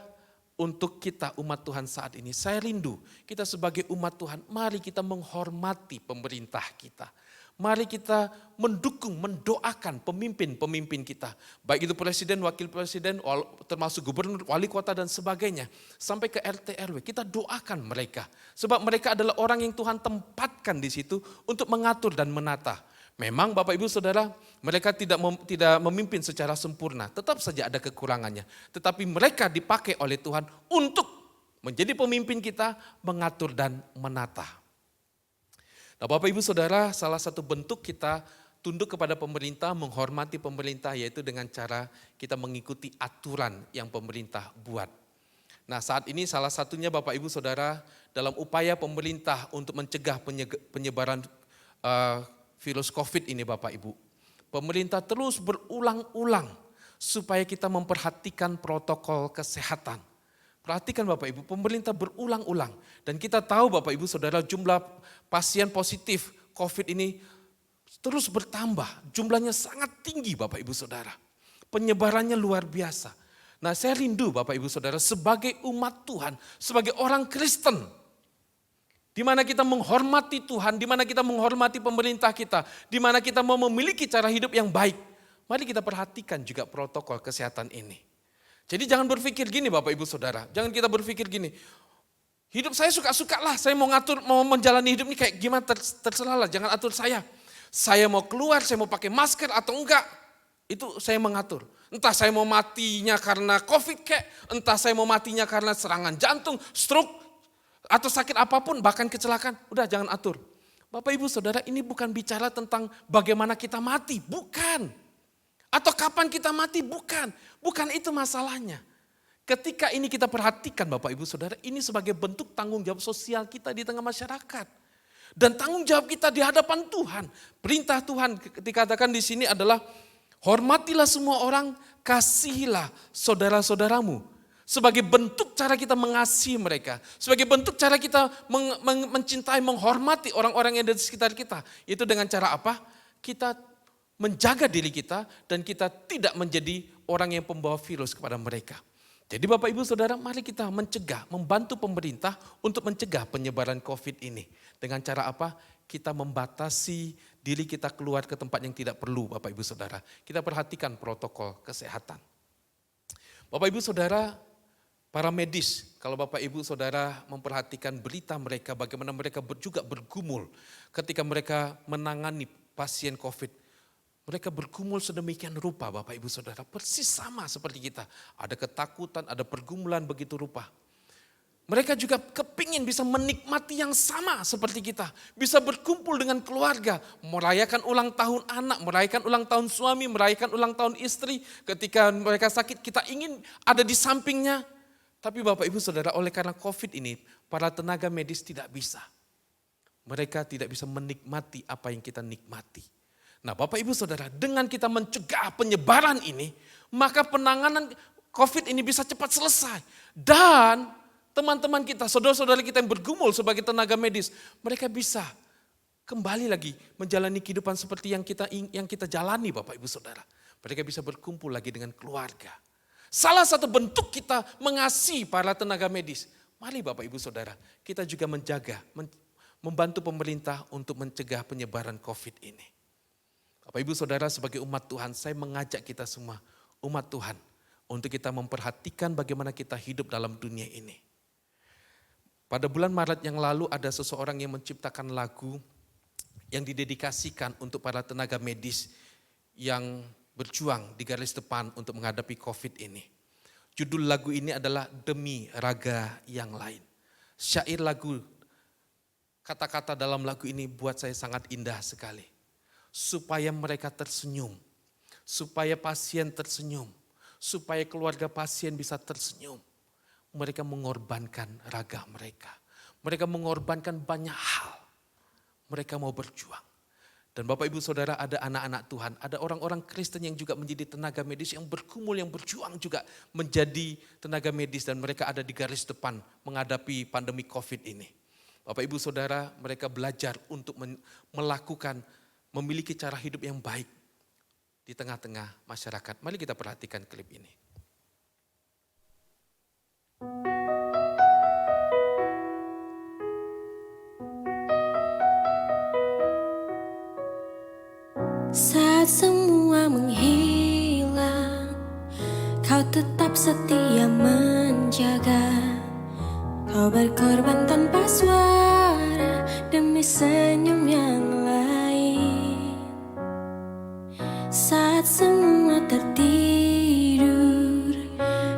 Speaker 3: untuk kita umat Tuhan saat ini, saya rindu kita sebagai umat Tuhan, mari kita menghormati pemerintah kita. Mari kita mendukung, mendoakan pemimpin-pemimpin kita. Baik itu presiden, wakil presiden, termasuk gubernur, wali kota dan sebagainya. Sampai ke RT RW, kita doakan mereka. Sebab mereka adalah orang yang Tuhan tempatkan di situ untuk mengatur dan menata. Memang Bapak Ibu Saudara, mereka tidak memimpin secara sempurna. Tetap saja ada kekurangannya. Tetapi mereka dipakai oleh Tuhan untuk menjadi pemimpin kita, mengatur dan menata. Nah Bapak Ibu Saudara, salah satu bentuk kita tunduk kepada pemerintah, menghormati pemerintah, yaitu dengan cara kita mengikuti aturan yang pemerintah buat. Nah saat ini salah satunya Bapak Ibu Saudara, dalam upaya pemerintah untuk mencegah penyebaran virus COVID ini Bapak Ibu. Pemerintah terus berulang-ulang supaya kita memperhatikan protokol kesehatan. Perhatikan Bapak Ibu, pemerintah berulang-ulang. Dan kita tahu Bapak Ibu Saudara, jumlah pasien positif COVID ini terus bertambah. Jumlahnya sangat tinggi Bapak Ibu Saudara. Penyebarannya luar biasa. Nah saya rindu Bapak Ibu Saudara sebagai umat Tuhan, sebagai orang Kristen, di mana kita menghormati Tuhan, di mana kita menghormati pemerintah kita, di mana kita mau memiliki cara hidup yang baik. Mari kita perhatikan juga protokol kesehatan ini. Jadi jangan berpikir gini Bapak Ibu Saudara, jangan kita berpikir gini, hidup saya suka-suka lah, saya mau ngatur, mau menjalani hidup ini kayak gimana, terserah lah, jangan atur saya. Saya mau keluar, saya mau pakai masker atau enggak, itu saya mengatur. Entah saya mau matinya karena COVID kayak, entah saya mau matinya karena serangan jantung, stroke, atau sakit apapun, bahkan kecelakaan, udah jangan atur. Bapak Ibu Saudara, ini bukan bicara tentang bagaimana kita mati, bukan. Atau kapan kita mati, bukan. Bukan itu masalahnya. Ketika ini kita perhatikan Bapak Ibu Saudara, ini sebagai bentuk tanggung jawab sosial kita di tengah masyarakat. Dan tanggung jawab kita di hadapan Tuhan. Perintah Tuhan dikatakan di sini adalah, hormatilah semua orang, kasihilah saudara-saudaramu. Sebagai bentuk cara kita mengasihi mereka. Sebagai bentuk cara kita mencintai, menghormati orang-orang yang ada di sekitar kita. Itu dengan cara apa? Kita menjaga diri kita dan kita tidak menjadi orang yang pembawa virus kepada mereka. Jadi Bapak Ibu Saudara, mari kita mencegah, membantu pemerintah untuk mencegah penyebaran COVID ini. Dengan cara apa? Kita membatasi diri kita keluar ke tempat yang tidak perlu Bapak Ibu Saudara. Kita perhatikan protokol kesehatan. Bapak Ibu Saudara, para medis, kalau Bapak Ibu Saudara memperhatikan berita mereka, bagaimana mereka juga bergumul ketika mereka menangani pasien COVID. Mereka bergumul sedemikian rupa Bapak Ibu Saudara, persis sama seperti kita. Ada ketakutan, ada pergumulan begitu rupa. Mereka juga kepingin bisa menikmati yang sama seperti kita. Bisa berkumpul dengan keluarga, merayakan ulang tahun anak, merayakan ulang tahun suami, merayakan ulang tahun istri. Ketika mereka sakit, kita ingin ada di sampingnya. Tapi Bapak Ibu Saudara, oleh karena COVID ini, para tenaga medis tidak bisa. Mereka tidak bisa menikmati apa yang kita nikmati. Nah Bapak Ibu Saudara, dengan kita mencegah penyebaran ini, maka penanganan COVID ini bisa cepat selesai. Dan teman-teman kita, saudara-saudara kita yang bergumul sebagai tenaga medis, mereka bisa kembali lagi menjalani kehidupan seperti yang kita jalani Bapak Ibu Saudara. Mereka bisa berkumpul lagi dengan keluarga. Salah satu bentuk kita mengasihi para tenaga medis. Mari Bapak Ibu Saudara, kita juga menjaga, membantu pemerintah untuk mencegah penyebaran COVID ini. Bapak Ibu Saudara, sebagai umat Tuhan, saya mengajak kita semua, umat Tuhan, untuk kita memperhatikan bagaimana kita hidup dalam dunia ini. Pada bulan Maret yang lalu ada seseorang yang menciptakan lagu yang didedikasikan untuk para tenaga medis yang berjuang di garis depan untuk menghadapi COVID ini. Judul lagu ini adalah Demi Raga Yang Lain. Syair lagu, kata-kata dalam lagu ini buat saya sangat indah sekali. Supaya mereka tersenyum, supaya pasien tersenyum, supaya keluarga pasien bisa tersenyum. Mereka mengorbankan raga mereka. Mereka mengorbankan banyak hal. Mereka mau berjuang. Dan Bapak Ibu Saudara, ada anak-anak Tuhan, ada orang-orang Kristen yang juga menjadi tenaga medis, yang bergumul, yang berjuang juga menjadi tenaga medis. Dan mereka ada di garis depan menghadapi pandemi COVID ini. Bapak Ibu Saudara, mereka belajar untuk memiliki cara hidup yang baik. di tengah-tengah masyarakat. Mari kita perhatikan klip ini.
Speaker 4: Saat semua menghilang, kau tetap setia menjaga. Kau berkorban tanpa suara demi senyum yang lain. Saat semua tertidur,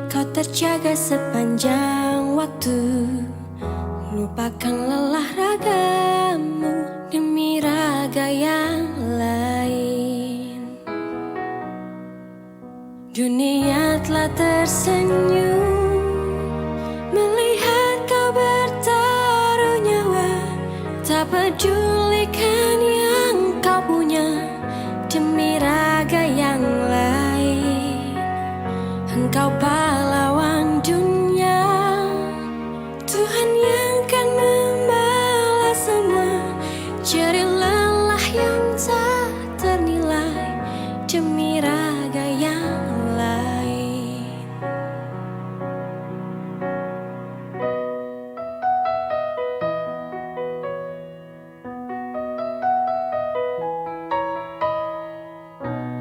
Speaker 4: kau terjaga sepanjang waktu. Lupakan lelah ragamu demi raga yang lain. Dunia telah tersenyum melihat kau bertaruh nyawa. Tak pedulikan yang kau punya demi raga yang lain. Engkau pahlawan dunia, Tuhan yang kan membalas semua jerih lelah yang tak ternilai demi raga yang lain.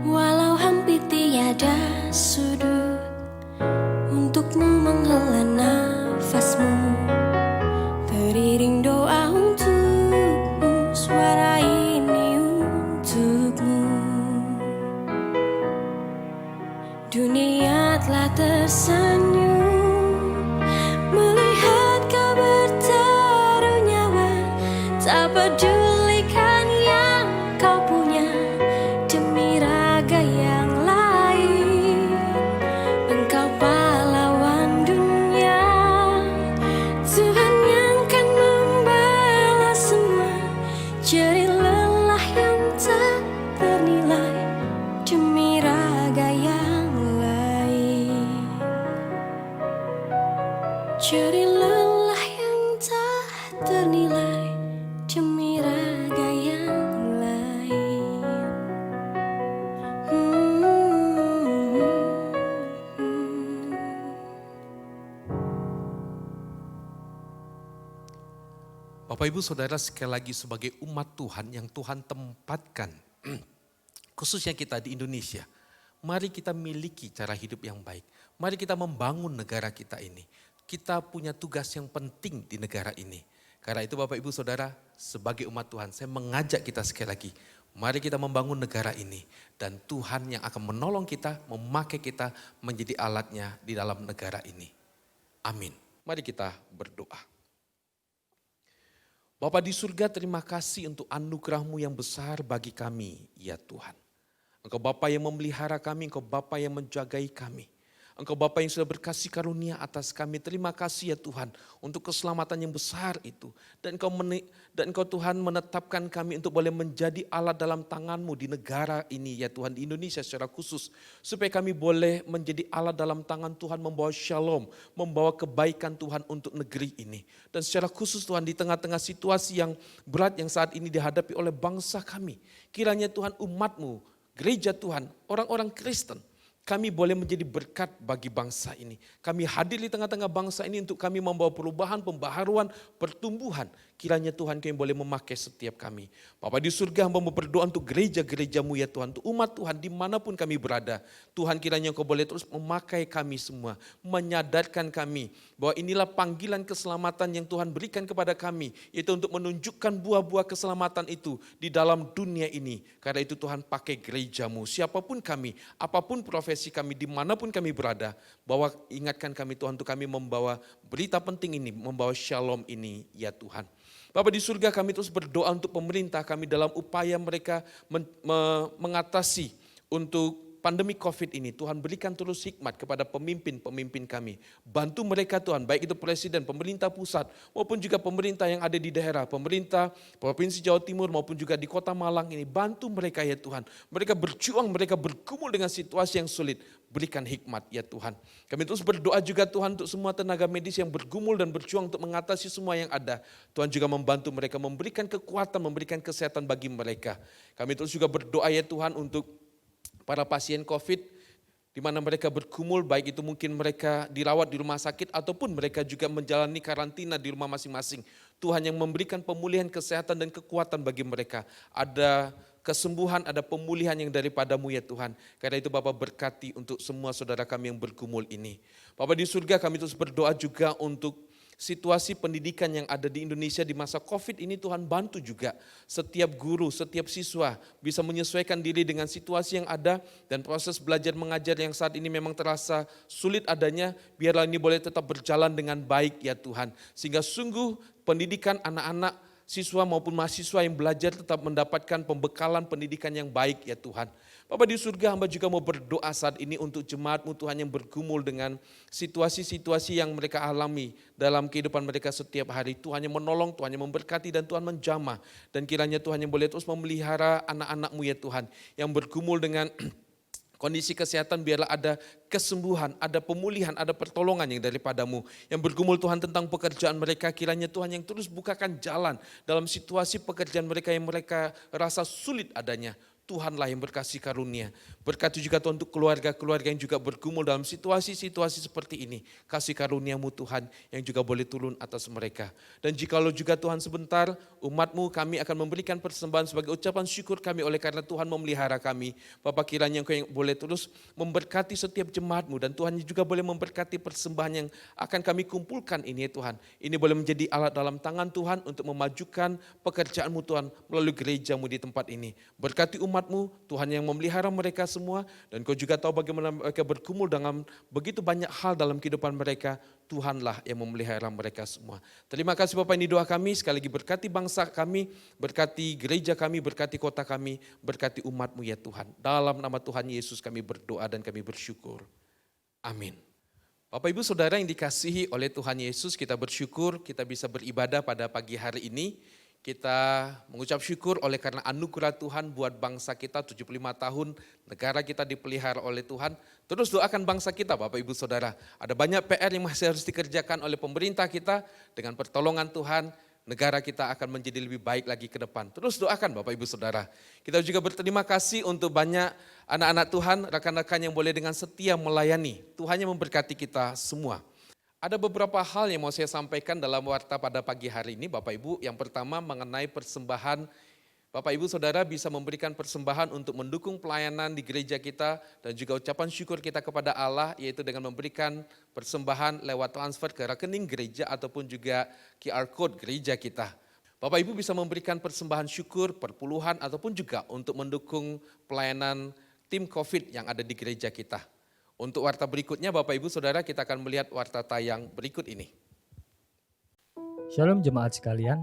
Speaker 4: Walau hampir tiada sudut untukmu menghela nafasmu, teriring doa untukmu, suara ini untukmu. Dunia telah tersenyum melihat kau bertaruh nyawa. Tak pedulikan yang kau punya demi raga yang lain. Engkau pahlawan dunia, Tuhan yang kan membalas semua jerih lelah yang tak ternilai demi raga yang lain. Jerih lelah yang tak ternilai demi raga yang lain.
Speaker 3: Bapak Ibu Saudara, sekali lagi sebagai umat Tuhan yang Tuhan tempatkan, khususnya kita di Indonesia, mari kita miliki cara hidup yang baik. Mari kita membangun negara kita ini. Kita punya tugas yang penting di negara ini. Karena itu Bapak Ibu Saudara, sebagai umat Tuhan, saya mengajak kita sekali lagi, mari kita membangun negara ini. Dan Tuhan yang akan menolong kita, memakai kita menjadi alatnya di dalam negara ini. Amin. Mari kita berdoa. Bapa di surga, terima kasih untuk anugerah-Mu yang besar bagi kami, ya Tuhan. Engkau Bapa yang memelihara kami, Engkau Bapa yang menjagai kami. Engkau Bapa yang sudah berkasih karunia atas kami. Terima kasih ya Tuhan untuk keselamatan yang besar itu. Dan Engkau Tuhan menetapkan kami untuk boleh menjadi alat dalam tangan-Mu di negara ini ya Tuhan, di Indonesia secara khusus. Supaya kami boleh menjadi alat dalam tangan Tuhan, membawa shalom, membawa kebaikan Tuhan untuk negeri ini. Dan secara khusus Tuhan, di tengah-tengah situasi yang berat yang saat ini dihadapi oleh bangsa kami. Kiranya Tuhan umat-Mu, gereja Tuhan, orang-orang Kristen, kami boleh menjadi berkat bagi bangsa ini. Kami hadir di tengah-tengah bangsa ini untuk kami membawa perubahan, pembaharuan, pertumbuhan. Kiranya Tuhan kami boleh memakai setiap kami. Bapa di surga, hamba berdoa untuk gereja-gereja-Mu ya Tuhan. Untuk umat Tuhan dimanapun kami berada. Tuhan kiranya Engkau boleh terus memakai kami semua. Menyadarkan kami bahwa inilah panggilan keselamatan yang Tuhan berikan kepada kami. Yaitu untuk menunjukkan buah-buah keselamatan itu di dalam dunia ini. Karena itu Tuhan pakai gereja-Mu. Siapapun kami, apapun profesi kami, dimanapun kami berada. Bahwa ingatkan kami Tuhan untuk kami membawa berita penting ini, membawa shalom ini ya Tuhan. Bapa di surga, kami terus berdoa untuk pemerintah kami dalam upaya mereka mengatasi untuk pandemi COVID ini. Tuhan berikan terus hikmat kepada pemimpin-pemimpin kami. Bantu mereka Tuhan, baik itu presiden, pemerintah pusat, maupun juga pemerintah yang ada di daerah, pemerintah Provinsi Jawa Timur maupun juga di Kota Malang ini. Bantu mereka ya Tuhan. Mereka berjuang, mereka bergumul dengan situasi yang sulit. Berikan hikmat ya Tuhan. Kami terus berdoa juga Tuhan untuk semua tenaga medis yang bergumul dan berjuang untuk mengatasi semua yang ada. Tuhan juga membantu mereka, memberikan kekuatan, memberikan kesehatan bagi mereka. Kami terus juga berdoa ya Tuhan untuk para pasien COVID, di mana mereka bergumul, baik itu mungkin mereka dirawat di rumah sakit ataupun mereka juga menjalani karantina di rumah masing-masing. Tuhan yang memberikan pemulihan kesehatan dan kekuatan bagi mereka. Ada kesembuhan, ada pemulihan yang daripadamu ya Tuhan. Karena itu Bapak berkati untuk semua saudara kami yang bergumul ini. Bapak di surga, kami terus berdoa juga untuk situasi pendidikan yang ada di Indonesia di masa COVID ini. Tuhan bantu juga setiap guru, setiap siswa bisa menyesuaikan diri dengan situasi yang ada, dan proses belajar mengajar yang saat ini memang terasa sulit adanya, biarlah ini boleh tetap berjalan dengan baik ya Tuhan. Sehingga sungguh pendidikan anak-anak, siswa maupun mahasiswa yang belajar tetap mendapatkan pembekalan pendidikan yang baik ya Tuhan. Bapak di surga, hamba juga mau berdoa saat ini untuk jemaat-Mu Tuhan yang bergumul dengan situasi-situasi yang mereka alami dalam kehidupan mereka setiap hari. Tuhan yang menolong, Tuhan yang memberkati, dan Tuhan menjamah. Dan kiranya Tuhan yang boleh terus memelihara anak-anak-Mu ya Tuhan, yang bergumul dengan kondisi kesehatan, biarlah ada kesembuhan, ada pemulihan, ada pertolongan yang daripadamu. Yang bergumul Tuhan tentang pekerjaan mereka, kiranya Tuhan yang terus bukakan jalan dalam situasi pekerjaan mereka yang mereka rasa sulit adanya. Tuhanlah yang berkasih karunia. Berkati juga Tuhan untuk keluarga-keluarga yang juga bergumul dalam situasi-situasi seperti ini. Kasih karuniamu Tuhan yang juga boleh turun atas mereka. Dan jikalau juga Tuhan sebentar, umat-Mu kami akan memberikan persembahan sebagai ucapan syukur kami oleh karena Tuhan memelihara kami. Bapak kiranya Engkau yang boleh terus memberkati setiap jemaat-Mu, dan Tuhan juga boleh memberkati persembahan yang akan kami kumpulkan ini ya Tuhan. Ini boleh menjadi alat dalam tangan Tuhan untuk memajukan pekerjaan-Mu Tuhan melalui gereja-Mu di tempat ini. Berkati umat-Mu, Tuhan yang memelihara mereka semua, dan Kau juga tahu bagaimana mereka bergumul dengan begitu banyak hal dalam kehidupan mereka. Tuhanlah yang memelihara mereka semua. Terima kasih Bapak, ini doa kami. Sekali lagi berkati bangsa kami, berkati gereja kami, berkati kota kami, berkati umat-Mu ya Tuhan. Dalam nama Tuhan Yesus kami berdoa dan kami bersyukur. Amin. Bapak Ibu Saudara yang dikasihi oleh Tuhan Yesus, kita bersyukur kita bisa beribadah pada pagi hari ini. Kita mengucap syukur oleh karena anugerah Tuhan buat bangsa kita 75 tahun, negara kita dipelihara oleh Tuhan. Terus doakan bangsa kita Bapak Ibu Saudara. Ada banyak PR yang masih harus dikerjakan oleh pemerintah kita. Dengan pertolongan Tuhan, negara kita akan menjadi lebih baik lagi ke depan. Terus doakan Bapak Ibu Saudara. Kita juga berterima kasih untuk banyak anak-anak Tuhan, rekan-rekan yang boleh dengan setia melayani. Tuhan yang memberkati kita semua. Ada beberapa hal yang mau saya sampaikan dalam warta pada pagi hari ini Bapak Ibu. Yang pertama mengenai persembahan. Bapak Ibu Saudara bisa memberikan persembahan untuk mendukung pelayanan di gereja kita dan juga ucapan syukur kita kepada Allah, yaitu dengan memberikan persembahan lewat transfer ke rekening gereja ataupun juga QR Code gereja kita. Bapak Ibu bisa memberikan persembahan syukur, perpuluhan ataupun juga untuk mendukung pelayanan tim COVID yang ada di gereja kita. Untuk warta berikutnya Bapak Ibu Saudara, kita akan melihat warta tayang berikut ini.
Speaker 5: Shalom jemaat sekalian,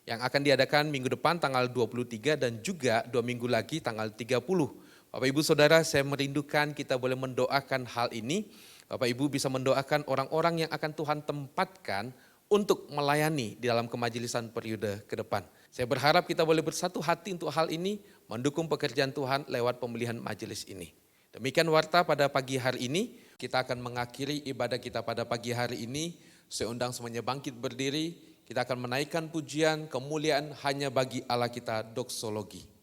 Speaker 3: yang akan diadakan minggu depan tanggal 23 dan juga 2 minggu lagi tanggal 30. Bapak Ibu Saudara, saya merindukan kita boleh mendoakan hal ini. Bapak Ibu bisa mendoakan orang-orang yang akan Tuhan tempatkan untuk melayani di dalam kemajelisan periode ke depan. Saya berharap kita boleh bersatu hati untuk hal ini, mendukung pekerjaan Tuhan lewat pemilihan majelis ini. Demikian warta pada pagi hari ini. Kita akan mengakhiri ibadah kita pada pagi hari ini. Saya undang semuanya bangkit berdiri. Kita akan menaikkan pujian, kemuliaan hanya bagi Allah kita, doksologi.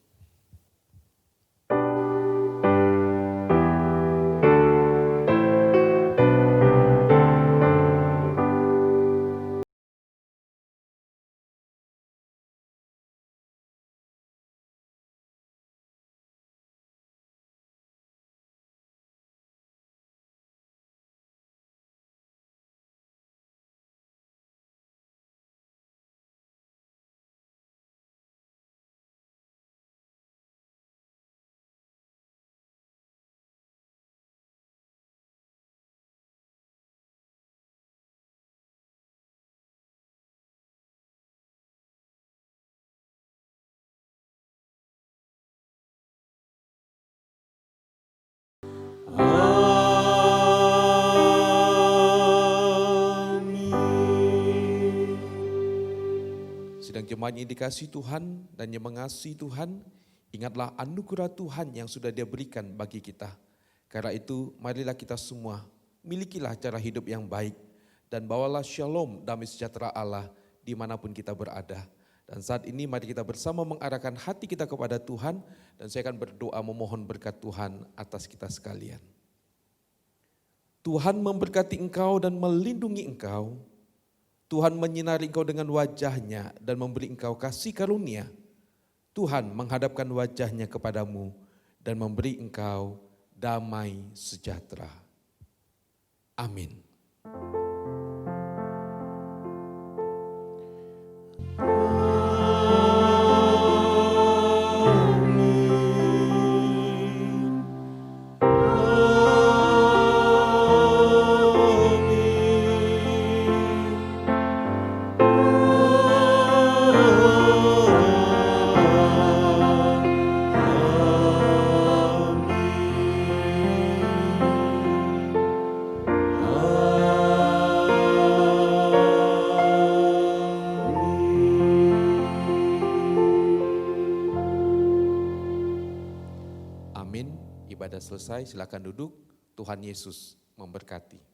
Speaker 3: Sidang jemaat yang dikasihi Tuhan dan yang mengasihi Tuhan, ingatlah anugerah Tuhan yang sudah Dia berikan bagi kita. Karena itu marilah kita semua milikilah cara hidup yang baik dan bawalah shalom damai sejahtera Allah dimanapun kita berada. Dan saat ini mari kita bersama mengarahkan hati kita kepada Tuhan dan saya akan berdoa memohon berkat Tuhan atas kita sekalian. Tuhan memberkati engkau dan melindungi engkau. Tuhan menyinari engkau dengan wajah-Nya dan memberi engkau kasih karunia. Tuhan menghadapkan wajah-Nya kepadamu dan memberi engkau damai sejahtera. Amin. Amin. Ibadah selesai, silakan duduk. Tuhan Yesus memberkati.